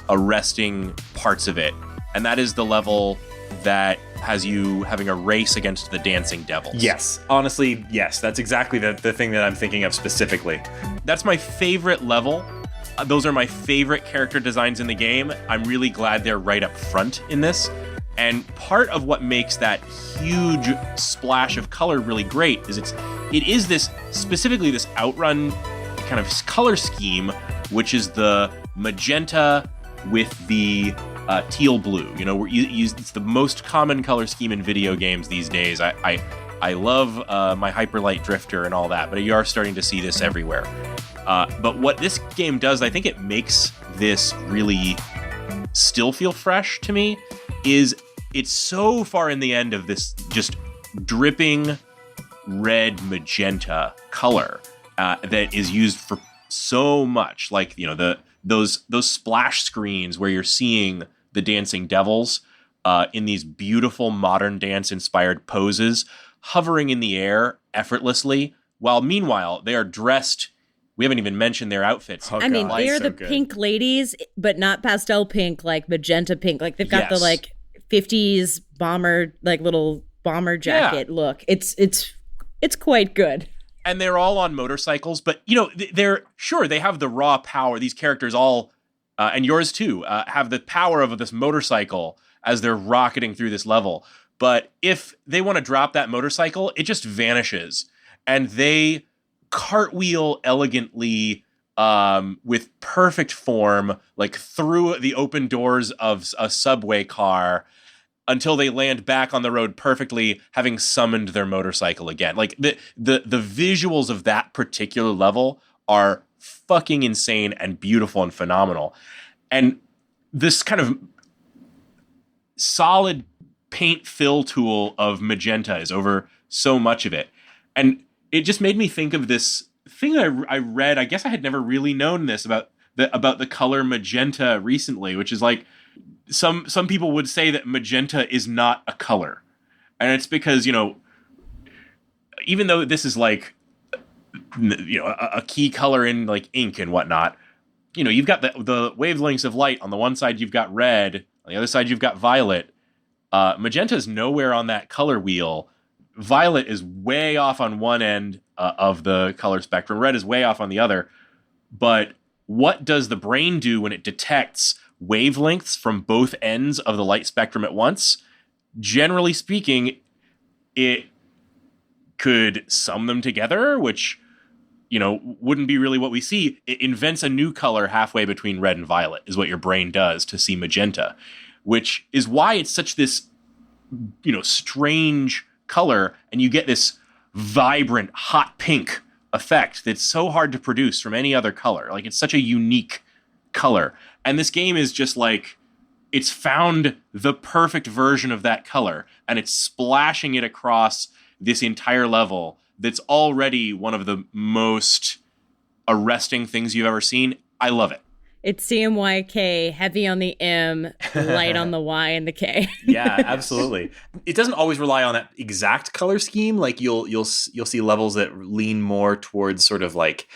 arresting parts of it, and that is the level that has you having a race against the dancing devils. Yes, honestly, yes, that's exactly the thing that I'm thinking of specifically. That's my favorite level. Those are my favorite character designs in the game. I'm really glad they're right up front in this. And part of what makes that huge splash of color really great is it is this, specifically this Outrun kind of color scheme, which is the magenta with the teal blue. It's the most common color scheme in video games these days. I love my Hyperlight Drifter and all that, but you are starting to see this everywhere. But what this game does, I think it makes this really still feel fresh to me, is it's so far in the end of this just dripping red magenta color that is used for so much. Like, those splash screens where you're seeing the dancing devils in these beautiful modern dance inspired poses, hovering in the air effortlessly, while meanwhile they are dressed. We haven't even mentioned their outfits. I mean, they're the pink ladies, but not pastel pink, like magenta pink. Like they've got the like 50s bomber, like little bomber jacket look. It's quite good. And they're all on motorcycles, but they have the raw power. These characters all, and yours too, have the power of this motorcycle as they're rocketing through this level. But if they want to drop that motorcycle, it just vanishes, and they cartwheel elegantly with perfect form, like through the open doors of a subway car, until they land back on the road perfectly, having summoned their motorcycle again. Like the visuals of that particular level are fucking insane and beautiful and phenomenal. And this kind of solid paint fill tool of magenta is over so much of it. And it just made me think of this thing I read. I guess I had never really known this about the color magenta recently, which is like, some people would say that magenta is not a color. And it's because, even though this is like, a key color in like ink and whatnot, you've got the wavelengths of light. On the one side, you've got red. On the other side, you've got violet. Magenta is nowhere on that color wheel. Violet is way off on one end of the color spectrum. Red is way off on the other. But what does the brain do when it detects wavelengths from both ends of the light spectrum at once? Generally speaking, it could sum them together, which, wouldn't be really what we see. It invents a new color halfway between red and violet, is what your brain does to see magenta, which is why it's such this, strange color, and you get this vibrant hot pink effect that's so hard to produce from any other color. Like, it's such a unique color. And this game is just like, it's found the perfect version of that color, and it's splashing it across this entire level that's already one of the most arresting things you've ever seen. I love it. It's CMYK, heavy on the M, light on the Y and the K. Yeah, absolutely. It doesn't always rely on that exact color scheme. Like you'll see levels that lean more towards sort of like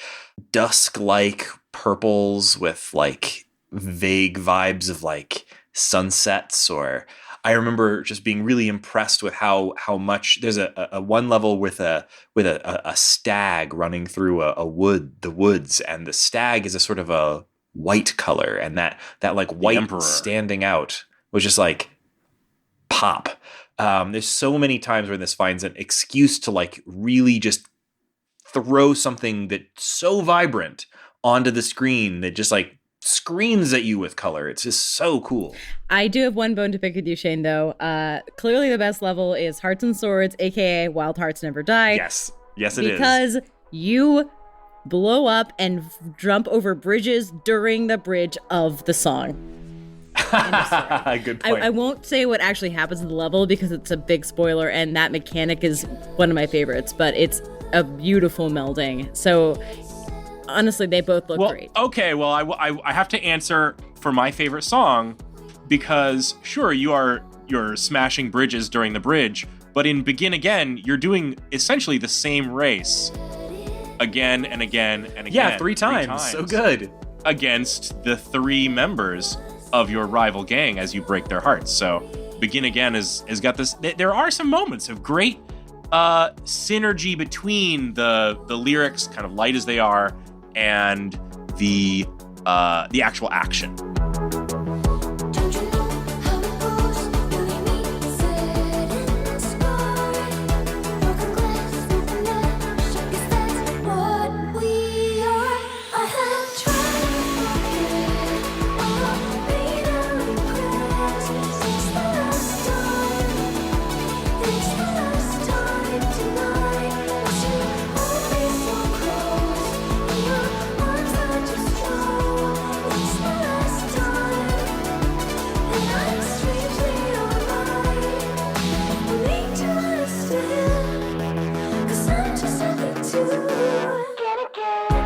dusk-like purples with like vague vibes of like sunsets. Or I remember just being really impressed with how much there's a one level with a stag running through the woods, and the stag is a sort of a white color, and that like white standing out was just like pop. There's so many times where this finds an excuse to like really just throw something that's so vibrant onto the screen that just like screams at you with color. It's just so cool. I do have one bone to pick with you, Shane, though. Clearly the best level is Hearts and Swords, aka Wild Hearts Never Die. Yes it is. Because you blow up and jump over bridges during the bridge of the song. Good point. I won't say what actually happens in the level because it's a big spoiler, and that mechanic is one of my favorites, but it's a beautiful melding. So honestly, they both look great. Okay, well, I have to answer for my favorite song, because sure, you're smashing bridges during the bridge, but in Begin Again, you're doing essentially the same race again and again and again. Yeah, three times. So good. Against the three members of your rival gang as you break their hearts. So Begin Again has got this. There are some moments of great synergy between the lyrics, kind of light as they are, and the actual action. Don't you know how it goes? You leave me set in the sky. Broken glass and never shook. 'Cause that's what we are. I have tried to forget all the pain and regrets. It's the last time. It's the last time tonight. As you hold me so close, and your arms are too strong. It's the last time, and I'm strangely alright. You need to understand, 'cause I'm just happy to get again.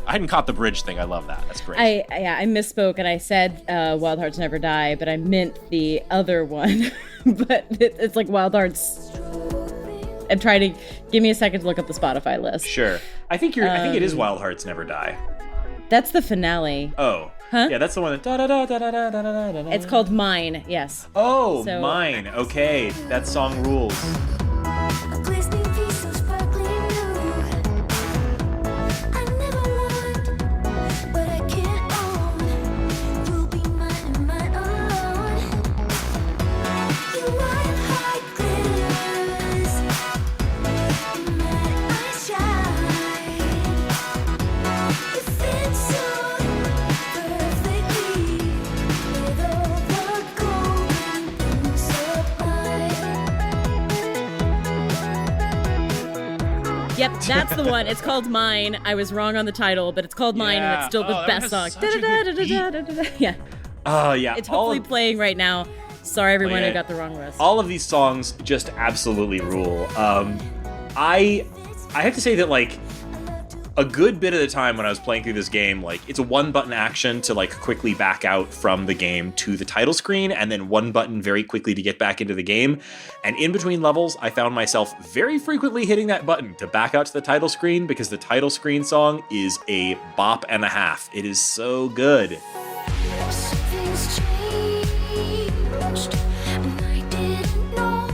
I hadn't caught the bridge thing. I love that. That's great. I misspoke and I said Wild Hearts Never Die, but I meant the other one. But it's like Wild Hearts. I'm trying to give me a second to look up the Spotify list. Sure. I think it is Wild Hearts Never Die. That's the finale. Oh. Huh? Yeah, that's the one that da da da da da da da da da. It's called Mine. Yes. Oh, So- Mine. Okay, that song rules. A glistening piece so sparkling blue. I never learned, but I can't own. You'll be mine and mine alone. Your wild heart glitters, my eyes shine. It fits so perfectly with all the golden things sublime. Yep, that's the one. It's called Mine. I was wrong on the title, but it's called Mine, and it's still the that best has song. such a good beat. Da-da-da-da-da-da-da. Yeah, Oh, yeah. it's hopefully playing right now. Sorry, everyone yeah. who got the wrong list. All of these songs just absolutely rule. I have to say that like a good bit of the time when I was playing through this game, like it's a one button action to like quickly back out from the game to the title screen, and then one button very quickly to get back into the game. And in between levels, I found myself very frequently hitting that button to back out to the title screen, because the title screen song is a bop and a half. It is so good. Something's changed, and I didn't know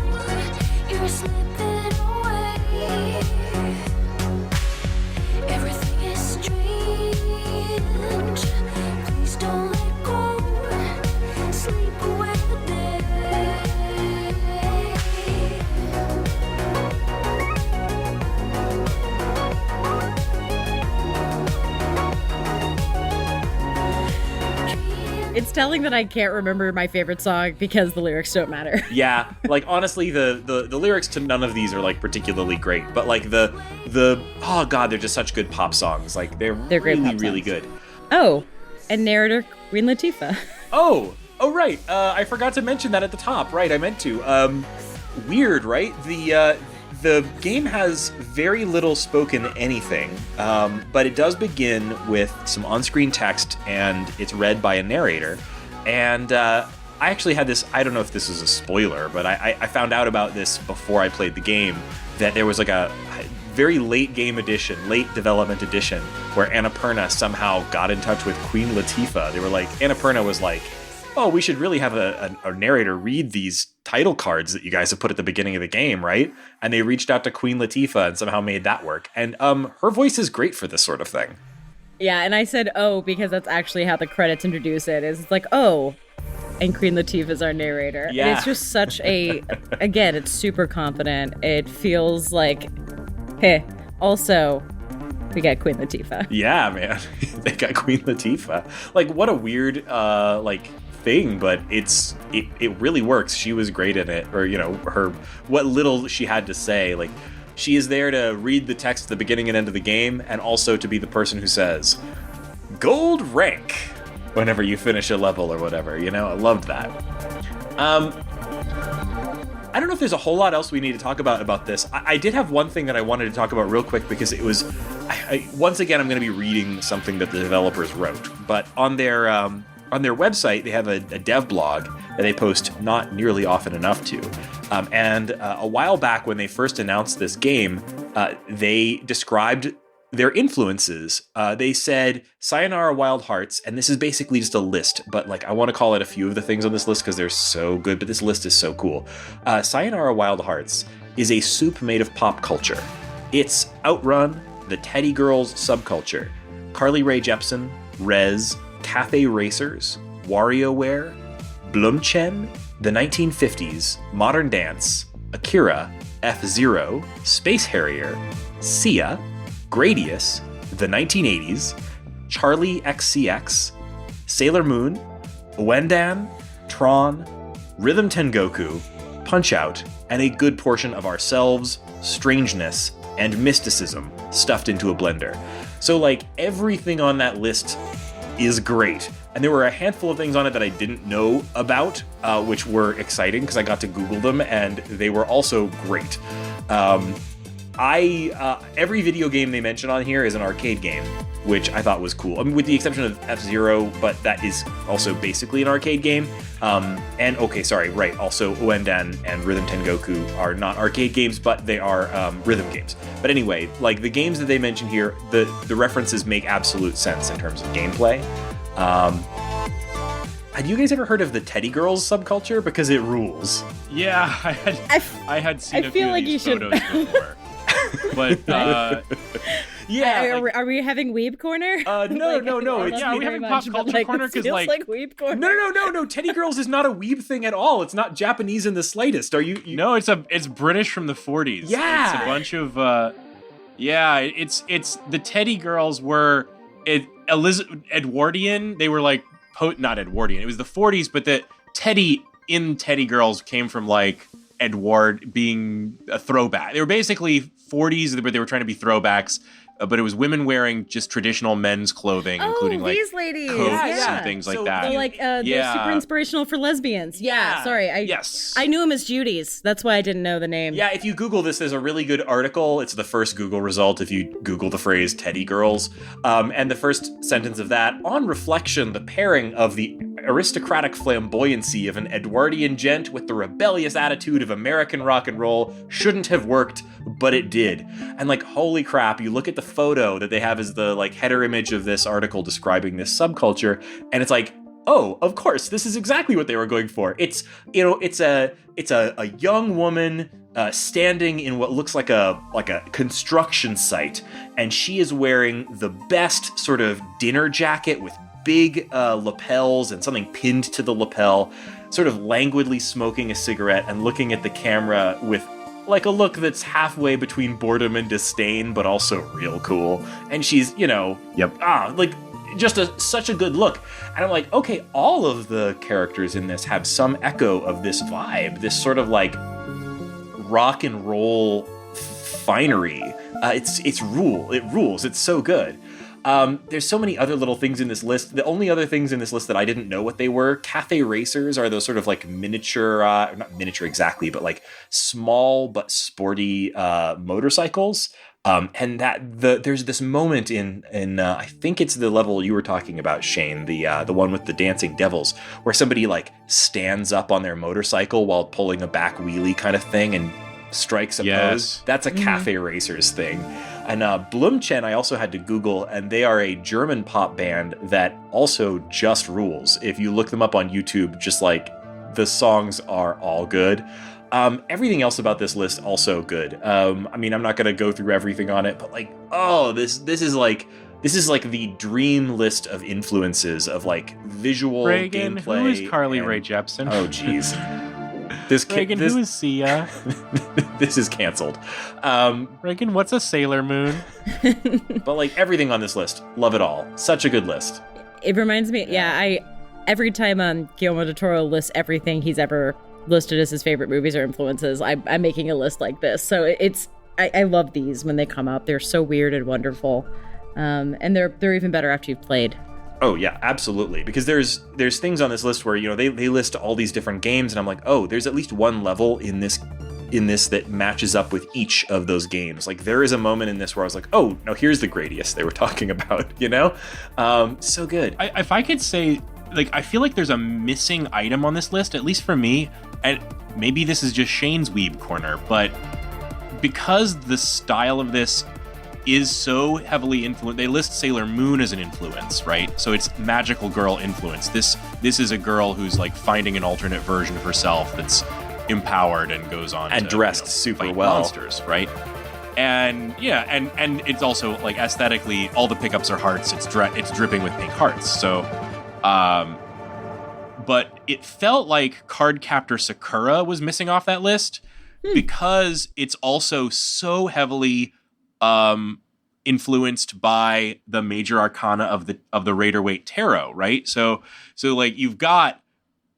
you're slipping away. Everything is strange. Please don't let go. Sleep away the day. It's telling that I can't remember my favorite song because the lyrics don't matter. Yeah, like honestly, the lyrics to none of these are like particularly great, but like the oh god, they're just such good pop songs. Like they're great really pop really songs. good. Oh, and narrator Queen Latifah. Oh right. I forgot to mention that at the top. Right, I meant to. Weird, right? The game has very little spoken anything, but it does begin with some on-screen text, and it's read by a narrator. And I actually had this, I don't know if this is a spoiler, but I found out about this before I played the game, that there was like a very late game edition, late development edition, where Annapurna somehow got in touch with Queen Latifah. They were like, Annapurna was like, oh, we should really have a narrator read these title cards that you guys have put at the beginning of the game, right? And they reached out to Queen Latifah and somehow made that work. And her voice is great for this sort of thing. Yeah, and I said oh because that's actually how the credits introduce it. It's like, oh, and Queen Latifah is our narrator. Yeah. And it's just such a, again, it's super confident. It feels like, hey, also, we got Queen Latifah. Yeah, man. They got Queen Latifah. Like, what a weird, thing, but it really works. She was great in it, or what little she had to say. Like, she is there to read the text at the beginning and end of the game, and also to be the person who says gold rank whenever you finish a level or whatever. I loved that. I don't know if there's a whole lot else we need to talk about this. I did have one thing that I wanted to talk about real quick, because it was once again I'm going to be reading something that the developers wrote, but on their website, they have a dev blog that they post not nearly often enough to. And a while back when they first announced this game, they described their influences. They said Sayonara Wild Hearts, and this is basically just a list, but like I want to call it a few of the things on this list because they're so good, but this list is so cool. Sayonara Wild Hearts is a soup made of pop culture. It's Outrun, the Teddy Girls subculture, Carly Rae Jepsen, Rez, Cafe Racers, WarioWare, Blumchen, the 1950s, Modern Dance, Akira, F-Zero, Space Harrier, Sia, Gradius, the 1980s, Charlie XCX, Sailor Moon, Wendan, Tron, Rhythm Tengoku, Punch-Out, and a good portion of ourselves, strangeness, and mysticism stuffed into a blender. So like everything on that list is great. And there were a handful of things on it that I didn't know about, which were exciting because I got to Google them, and they were also great. Every video game they mention on here is an arcade game, which I thought was cool. I mean, with the exception of F-Zero, but that is also basically an arcade game. Also Uendan and Rhythm Tengoku are not arcade games, but they are rhythm games. But anyway, like the games that they mention here, the references make absolute sense in terms of gameplay. Had you guys ever heard of the Teddy Girls subculture? Because it rules. Yeah, I had seen a few of these photos before. But yeah, are we having Weeb Corner? No. We having pop culture corner because like Weeb Corner. No. Teddy Girls is not a weeb thing at all. It's not Japanese in the slightest. Are you? No, it's British from the 40s. Yeah, it's a bunch of it's the Teddy Girls were Edwardian. They were like not Edwardian. It was the 40s, but the Teddy in Teddy Girls came from like Edward being a throwback. They were basically 40s, but they were trying to be throwbacks. But it was women wearing just traditional men's clothing, including like these ladies. coats and things like that. They're super inspirational for lesbians. Yeah. Sorry. I knew them as Judy's. That's why I didn't know the name. Yeah, if you Google this, there's a really good article. It's the first Google result if you Google the phrase Teddy Girls. And the first sentence of that, on reflection, the pairing of the aristocratic flamboyancy of an Edwardian gent with the rebellious attitude of American rock and roll shouldn't have worked, but it did. And like, holy crap, you look at the photo that they have as the like header image of this article describing this subculture, and it's like, oh, of course, this is exactly what they were going for. It's a young woman standing in what looks like a construction site, and she is wearing the best sort of dinner jacket with big lapels and something pinned to the lapel, sort of languidly smoking a cigarette and looking at the camera with like a look that's halfway between boredom and disdain, but also real cool. And she's, just such a good look. And I'm like, okay, all of the characters in this have some echo of this vibe, this sort of like rock and roll finery. It rules. It's so good. There's so many other little things in this list. The only other things in this list that I didn't know what they were, cafe racers are those sort of like miniature, not miniature exactly, but like small but sporty motorcycles. And there's this moment in I think it's the level you were talking about, Shane, the one with the dancing devils, where somebody like stands up on their motorcycle while pulling a back wheelie kind of thing and strikes a pose. That's a cafe racers thing. And Blumchen I also had to Google, and they are a German pop band that also just rules. If you look them up on YouTube, just like the songs are all good. Everything else about this list also good. I mean, I'm not going to go through everything on it, but like, this is like the dream list of influences of like visual Raygan, gameplay. who is Carly Rae Jepsen? Oh, geez. Raygan, who is Sia? This is canceled. Raygan, what's a Sailor Moon? But like everything on this list, love it all. Such a good list. It reminds me, every time Guillermo del Toro lists everything he's ever listed as his favorite movies or influences, I'm making a list like this. So I love these when they come out. They're so weird and wonderful, and they're even better after you've played. Oh yeah, absolutely. Because there's things on this list where they list all these different games, and I'm like, oh, there's at least one level in this that matches up with each of those games. Like there is a moment in this where I was like, oh, no, here's the Gradius they were talking about. So good. If I could say, like, I feel like there's a missing item on this list, at least for me, and maybe this is just Shane's weeb corner, but because the style of this is so heavily influenced, they list Sailor Moon as an influence, right? So it's magical girl influence. This is a girl who's like finding an alternate version of herself that's empowered and goes on and to, dressed super fight well, monsters, right? And yeah, and it's also like aesthetically, all the pickups are hearts. It's dripping with pink hearts. So, but it felt like Cardcaptor Sakura was missing off that list because it's also so heavily influenced by the major arcana of the Raider-Waite Tarot, right? So like you've got,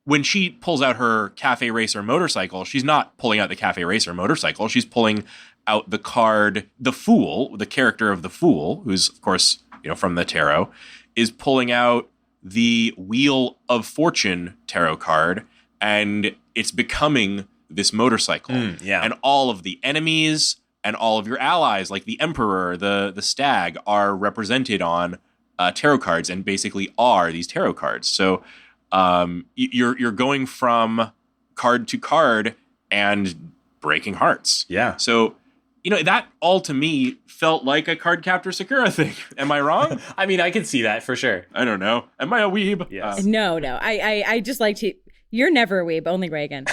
when she pulls out her Cafe Racer motorcycle, she's not pulling out the Cafe Racer motorcycle. She's pulling out the card, the Fool, the character of the Fool, who's of course, from the tarot, is pulling out the Wheel of Fortune tarot card, and it's becoming this motorcycle. And all of the enemies and all of your allies, like the Emperor, the Stag, are represented on tarot cards, and basically are these tarot cards. So you're going from card to card and breaking hearts. Yeah. So that all to me felt like a Cardcaptor Sakura thing. Am I wrong? I mean, I can see that for sure. I don't know. Am I a weeb? Yes. No. I just like to. You're never a weeb, only Raygan.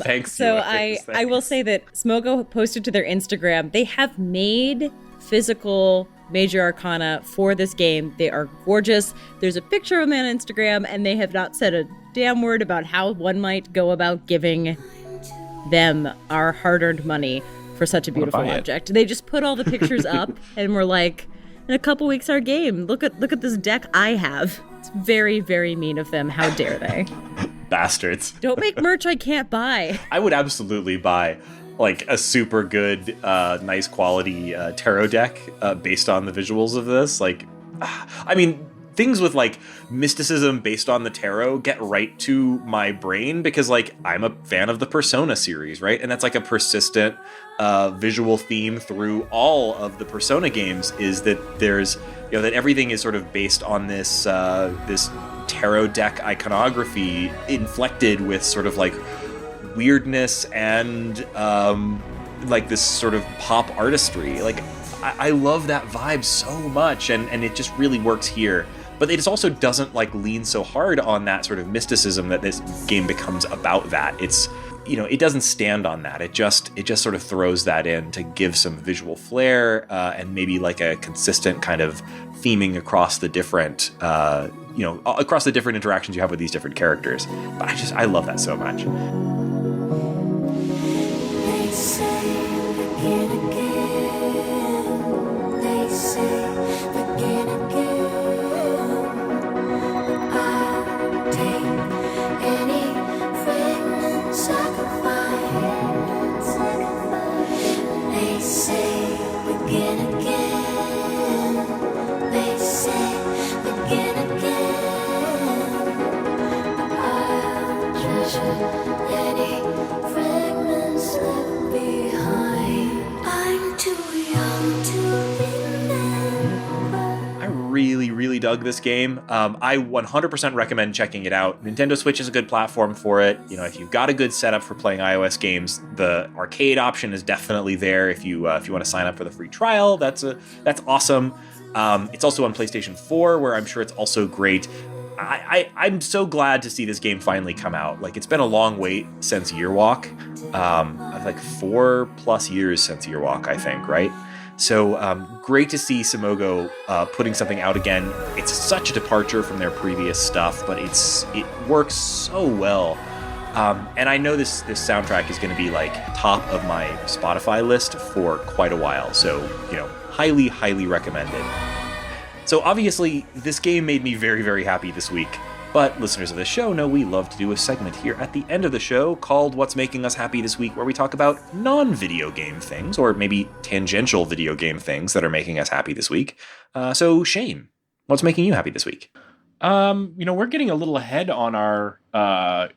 Thanks. So I will say that Simogo posted to their Instagram, they have made physical major arcana for this game. They are gorgeous. There's a picture of them on Instagram, and they have not said a damn word about how one might go about giving them our hard-earned money for such a beautiful object. They just put all the pictures up, and we're like, in a couple weeks, our game. Look at this deck I have. It's very, very mean of them. How dare they? Bastards. Don't make merch I can't buy. I would absolutely buy like a super good, nice quality tarot deck based on the visuals of this. Like, I mean, things with like mysticism based on the tarot get right to my brain because like I'm a fan of the Persona series, right? And that's like a persistent visual theme through all of the Persona games, is that there's, that everything is sort of based on this this tarot deck iconography inflected with sort of like weirdness and like this sort of pop artistry. Like I love that vibe so much, and it just really works here. But it also doesn't like lean so hard on that sort of mysticism that this game becomes about that. It's, it doesn't stand on that. It just sort of throws that in to give some visual flair and maybe like a consistent kind of theming across the different across the different interactions you have with these different characters. But I love that so much. They say begin again. They say begin again. begin again. They say begin again. I'll treasure any fragments left behind. I'm too young to remember. I really dug this game. I 100% recommend checking it out. Nintendo Switch is a good platform for it. You know, if you've got a good setup for playing iOS games, the arcade option is definitely there. If you want to sign up for the free trial, that's awesome. It's also on PlayStation 4, where I'm sure it's also great. I'm so glad to see this game finally come out. Like, it's been a long wait since Yearwalk. Like 4+ years since Yearwalk, I think, right? So great to see Simogo putting something out again. It's such a departure from their previous stuff, but it works so well. And I know this soundtrack is going to be like top of my Spotify list for quite a while. So, you know, highly recommended. So obviously, this game made me very happy this week. But listeners of the show know we love to do a segment here at the end of the show called What's Making Us Happy This Week, where we talk about non-video game things, or maybe tangential video game things that are making us happy this week. So Shane, what's making you happy this week? You know, we're getting a little ahead on our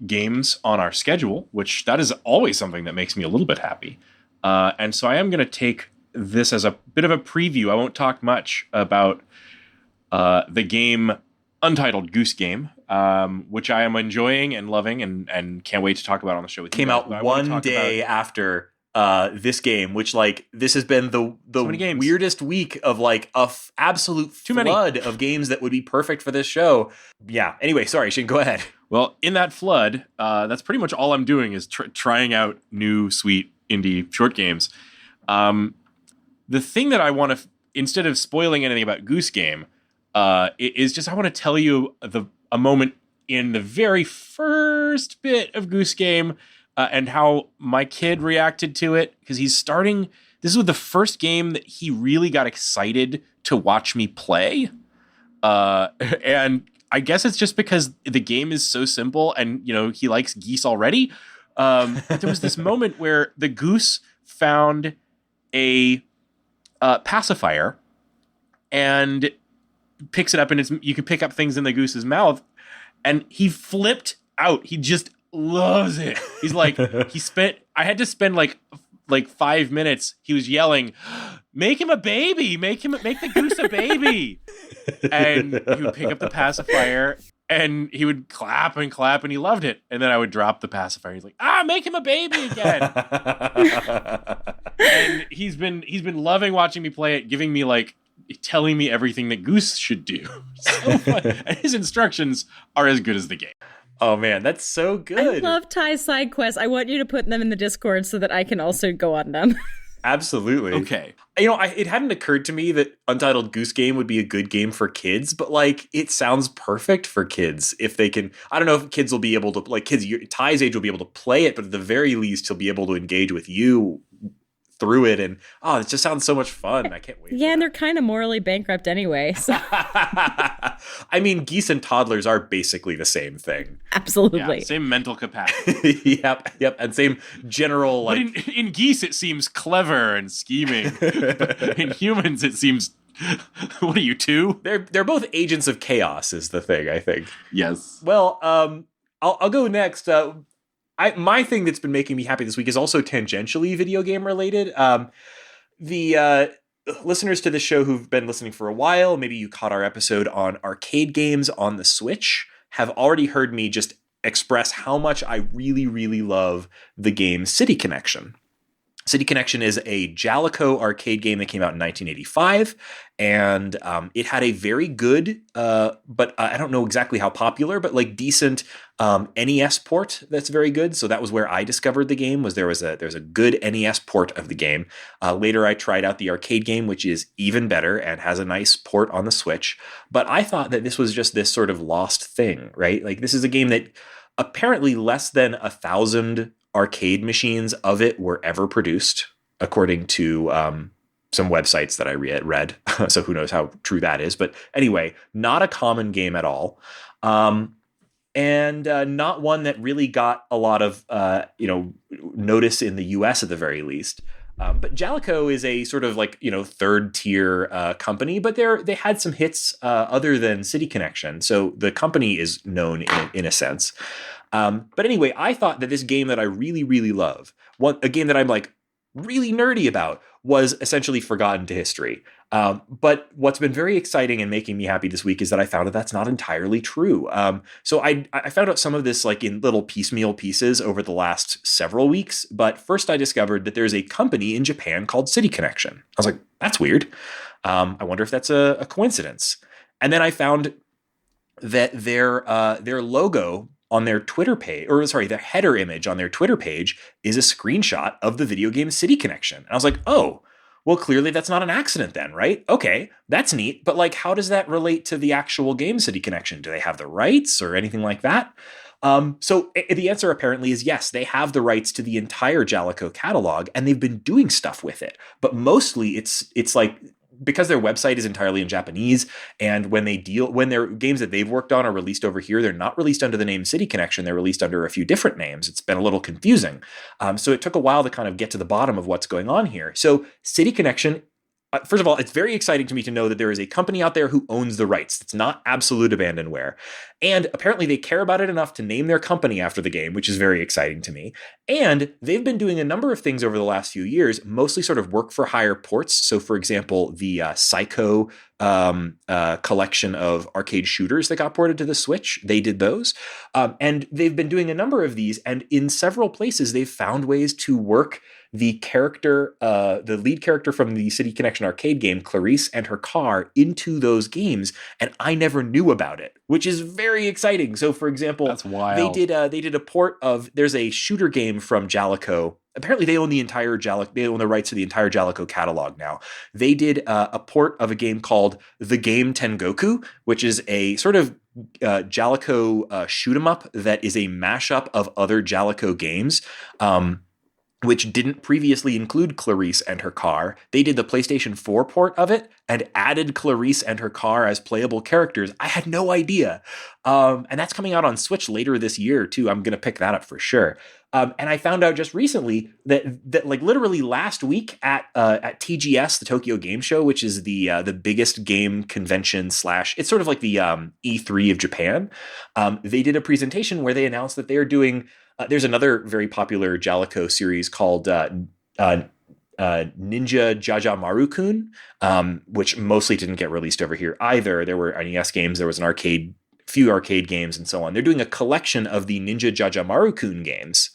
games on our schedule, which that is always something that makes me a little bit happy. And so I am going to take this as a bit of a preview. I won't talk much about the game Untitled Goose Game, which I am enjoying and loving and can't wait to talk about on the show with you. Came out one day after this game, which, like, this has been the weirdest week of like absolute flood of games that would be perfect for this show. Yeah. Anyway, sorry, Shane, go ahead. Well, in that flood, that's pretty much all I'm doing is trying out new sweet indie short games. The thing that I want to, instead of spoiling anything about Goose Game, is just I want to tell you a moment in the very first bit of Goose Game and how my kid reacted to it, because he's starting. This was the first game that he really got excited to watch me play, and I guess it's just because the game is so simple, and you know he likes geese already. There was this moment where the goose found a pacifier and picks it up, and you can pick up things in the goose's mouth, and he flipped out. He just loves it. He's like, I had to spend like 5 minutes. He was yelling, "Make him a baby! Make the goose a baby!" And he would pick up the pacifier, and he would clap, and he loved it. And then I would drop the pacifier. He's like, make him a baby again. And he's been loving watching me play it, giving me telling me everything that Goose should do. So fun. And his instructions are as good as the game. Oh man, that's so good. I love Ty's side quests. I want you to put them in the Discord so that I can also go on them. Absolutely. Okay. You know, it hadn't occurred to me that Untitled Goose Game would be a good game for kids, but like it sounds perfect for kids if they can. I don't know if kids will be able to, like kids Ty's age will be able to play it, but at the very least he'll be able to engage with you through it, and it just sounds so much fun. I can't wait. Yeah, and they're kind of morally bankrupt anyway. So. I mean, geese and toddlers are basically the same thing. Absolutely. Yeah, same mental capacity. Yep, and same general like. But in geese, it seems clever and scheming. But in humans, it seems. What are you, 2? They're both agents of chaos, is the thing. I think. Yes. Well, I'll go next. My thing that's been making me happy this week is also tangentially video game related. The listeners to this show who've been listening for a while, maybe you caught our episode on arcade games on the Switch, have already heard me just express how much I really love the game City Connection. City Connection is a Jalico arcade game that came out in 1985, and it had a very good, but I don't know exactly how popular, but like decent NES port that's very good. So that was where I discovered the game. There's a good NES port of the game. Later, I tried out the arcade game, which is even better and has a nice port on the Switch. But I thought that this was just this sort of lost thing, right? Like this is a game that apparently less than 1,000 arcade machines of it were ever produced, according to some websites that I read. So who knows how true that is. But anyway, not a common game at all. And not one that really got a lot of notice in the US at the very least. But Jalico is a sort of like, third tier company, but they had some hits other than City Connection. So the company is known in a sense. But anyway, I thought that this game that I really, really love, a game that I'm like really nerdy about, was essentially forgotten to history. But what's been very exciting and making me happy this week is that I found that that's not entirely true. So I found out some of this like in little piecemeal pieces over the last several weeks. But first I discovered that there's a company in Japan called City Connection. I was like, that's weird. I wonder if that's a coincidence. And then I found that their logo on their Twitter page, their header image on their Twitter page is a screenshot of the video game City Connection. And I was like, oh, well, clearly that's not an accident then, right? Okay, that's neat. But like, how does that relate to the actual game City Connection? Do they have the rights or anything like that? So the answer apparently is yes, they have the rights to the entire Jalico catalog and they've been doing stuff with it. But mostly it's like, because their website is entirely in Japanese, and when their games that they've worked on are released over here, they're not released under the name City Connection. They're released under a few different names. It's been a little confusing. So it took a while to kind of get to the bottom of what's going on here. So City Connection, first of all, it's very exciting to me to know that there is a company out there who owns the rights. It's not absolute abandonware. And apparently they care about it enough to name their company after the game, which is very exciting to me. And they've been doing a number of things over the last few years, mostly sort of work for hire ports. So for example, the Psycho collection of arcade shooters that got ported to the Switch, they did those. And they've been doing a number of these. And in several places, they've found ways to work the lead character from the City Connection arcade game, Clarice, and her car into those games, and I never knew about it, which is very exciting. So, for example, that's wild. They did a port of. There's a shooter game from Jalico. Apparently, they own the entire Jalico. They own the rights to the entire Jalico catalog now. They did a port of a game called The Game Tengoku, which is a sort of Jalico shoot 'em up that is a mashup of other Jalico games. Which didn't previously include Clarice and her car. They did the PlayStation 4 port of it and added Clarice and her car as playable characters. I had no idea. And that's coming out on Switch later this year, too. I'm going to pick that up for sure. And I found out just recently that like literally last week at TGS, the Tokyo Game Show, which is the biggest game convention / it's sort of like the E3 of Japan. They did a presentation where they announced that they are doing. There's another very popular Jalico series called Ninja Jajamaru-kun, which mostly didn't get released over here either. There were NES games, there was few arcade games, and so on. They're doing a collection of the Ninja Jajamaru-kun games,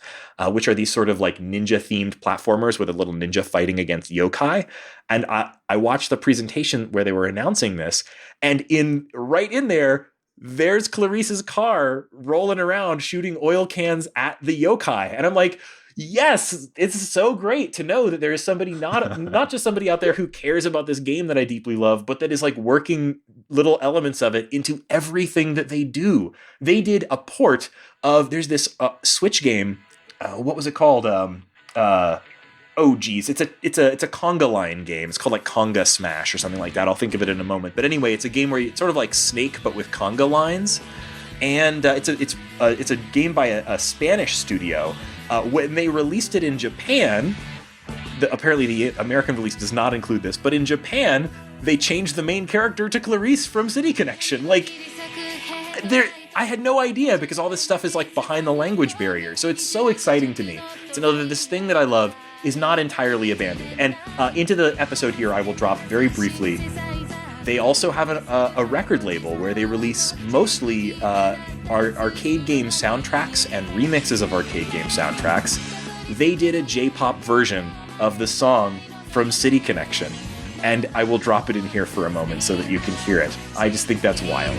which are these sort of like ninja-themed platformers with a little ninja fighting against yokai. And I watched the presentation where they were announcing this, and right in there, there's Clarice's car rolling around shooting oil cans at the yokai. And I'm like, yes, it's so great to know that there is somebody, not just somebody out there who cares about this game that I deeply love, but that is like working little elements of it into everything that they do. They did a port of, there's this Switch game. What was it called? Oh geez, it's a conga line game. It's called like Conga Smash or something like that. I'll think of it in a moment. But anyway, it's a game where it's sort of like Snake but with conga lines, and it's a game by a Spanish studio. When they released it in Japan, apparently the American release does not include this, but in Japan they changed the main character to Clarice from City Connection. Like I had no idea because all this stuff is like behind the language barrier. So it's so exciting to me to know that this thing that I love is not entirely abandoned. And into the episode here, I will drop very briefly. They also have a record label where they release mostly arcade game soundtracks and remixes of arcade game soundtracks. They did a J-pop version of the song from City Connection, and I will drop it in here for a moment so that you can hear it. I just think that's wild.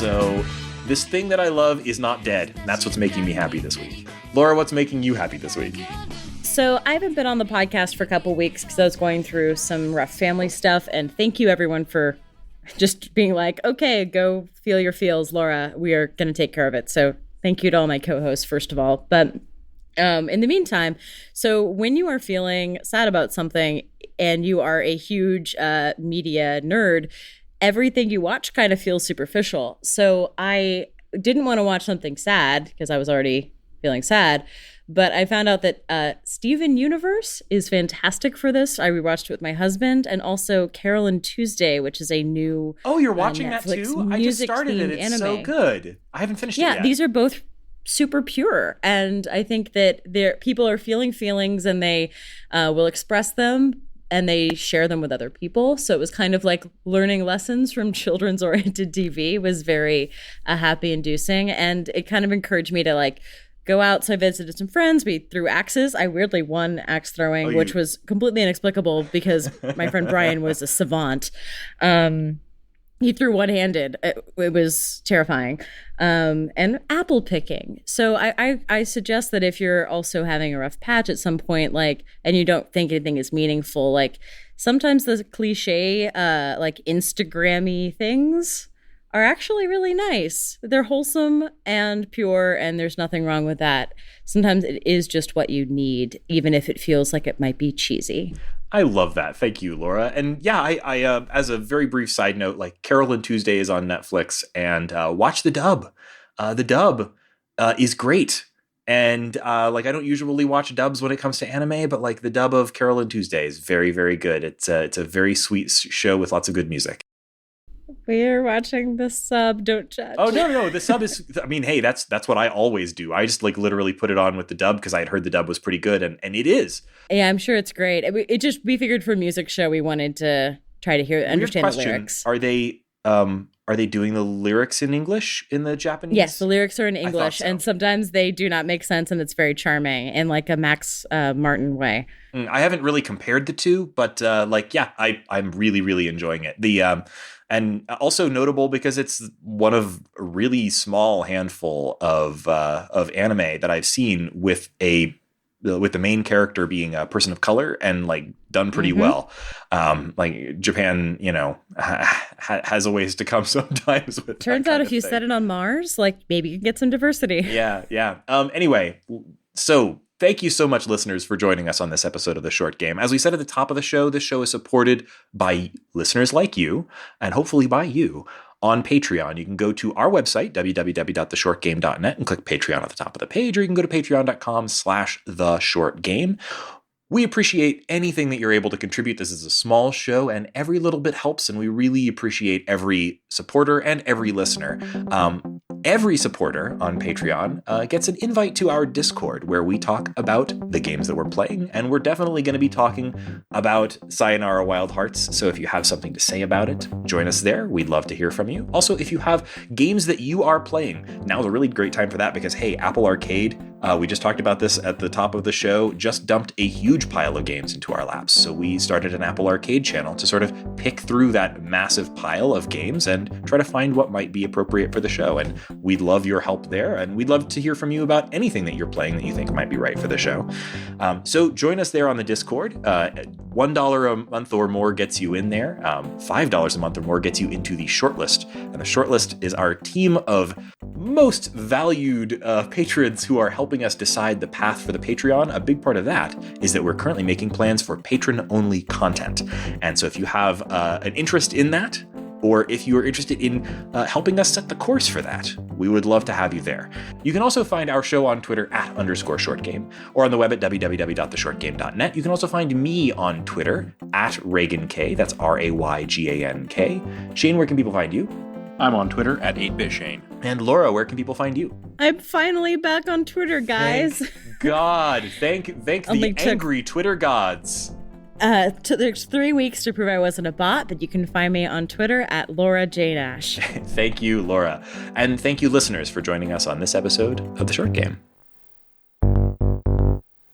So this thing that I love is not dead. And that's what's making me happy this week. Laura, what's making you happy this week? So I haven't been on the podcast for a couple weeks because I was going through some rough family stuff. And thank you, everyone, for just being like, okay, go feel your feels, Laura. We are going to take care of it. So thank you to all my co-hosts, first of all. But in the meantime, so when you are feeling sad about something and you are a huge media nerd, everything you watch kind of feels superficial. So I didn't want to watch something sad because I was already feeling sad. But I found out that Steven Universe is fantastic for this. I rewatched it with my husband, and also Carole and Tuesday, which is a new Oh, you're watching Netflix that too? I just started it. It's anime. so good. I haven't finished it yet. Yeah, these are both super pure, and I think that people are feeling feelings, and they will express them, and they share them with other people. So it was kind of like learning lessons from children's oriented TV. It was very happy inducing, and it kind of encouraged me to like go out. So I visited some friends. We threw axes. I weirdly won axe throwing, which was completely inexplicable because my friend Brian was a savant. He threw one-handed. It was terrifying. And apple picking. So I suggest that if you're also having a rough patch at some point, like, and you don't think anything is meaningful, like sometimes the cliche, like Instagram-y things are actually really nice. They're wholesome and pure, and there's nothing wrong with that. Sometimes it is just what you need, even if it feels like it might be cheesy. I love that. Thank you, Laura. And yeah, I as a very brief side note, like Carole and Tuesday is on Netflix, and watch the dub. The dub is great. And like I don't usually watch dubs when it comes to anime, but like the dub of Carole and Tuesday is very, very good. It's a very sweet show with lots of good music. We're watching the sub. Don't judge. Oh no, the sub is. I mean, hey, that's what I always do. I just like literally put it on with the dub because I had heard the dub was pretty good, and it is. Yeah, I'm sure it's great. We figured for a music show we wanted to try to understand the lyrics. Are they doing the lyrics in English in the Japanese? Yes, the lyrics are in English, so. And sometimes they do not make sense, and it's very charming in like a Max Martin way. I haven't really compared the two, but I'm really, really enjoying it. And also notable because it's one of a really small handful of anime that I've seen with the main character being a person of color and like done pretty well. Like Japan, has a ways to come sometimes. With turns out if you set it on Mars, like maybe you can get some diversity. Yeah. Anyway, so thank you so much, listeners, for joining us on this episode of The Short Game. As we said at the top of the show, this show is supported by listeners like you, and hopefully by you, on Patreon. You can go to our website, www.theshortgame.net, and click Patreon at the top of the page, or you can go to patreon.com/theshortgame. We appreciate anything that you're able to contribute. This is a small show, and every little bit helps, and we really appreciate every supporter and every listener. Every supporter on Patreon gets an invite to our Discord, where we talk about the games that we're playing, and we're definitely going to be talking about Sayonara Wild Hearts, so if you have something to say about it, join us there. We'd love to hear from you. Also, if you have games that you are playing, now's a really great time for that, because, hey, Apple Arcade, we just talked about this at the top of the show, just dumped a huge pile of games into our laps. So we started an Apple Arcade channel to sort of pick through that massive pile of games and try to find what might be appropriate for the show. And we'd love your help there. And we'd love to hear from you about anything that you're playing that you think might be right for the show. So join us there on the Discord. $1 a month or more gets you in there. $5 a month or more gets you into the shortlist. And the shortlist is our team of most valued patrons who are helping us decide the path for the Patreon. A big part of that is that we're currently making plans for patron-only content. And so if you have an interest in that, or if you are interested in helping us set the course for that, we would love to have you there. You can also find our show on Twitter @_shortgame, or on the web at www.theshortgame.net. You can also find me on Twitter @RayganK, that's RayGanK. Shane, where can people find you? I'm on Twitter @8bitshane. And Laura, where can people find you? I'm finally back on Twitter, guys. Thank God. Thank the angry Twitter gods. There's 3 weeks to prove I wasn't a bot, but you can find me on Twitter @LauraJNash. Thank you, Laura. And thank you, listeners, for joining us on this episode of The Short Game.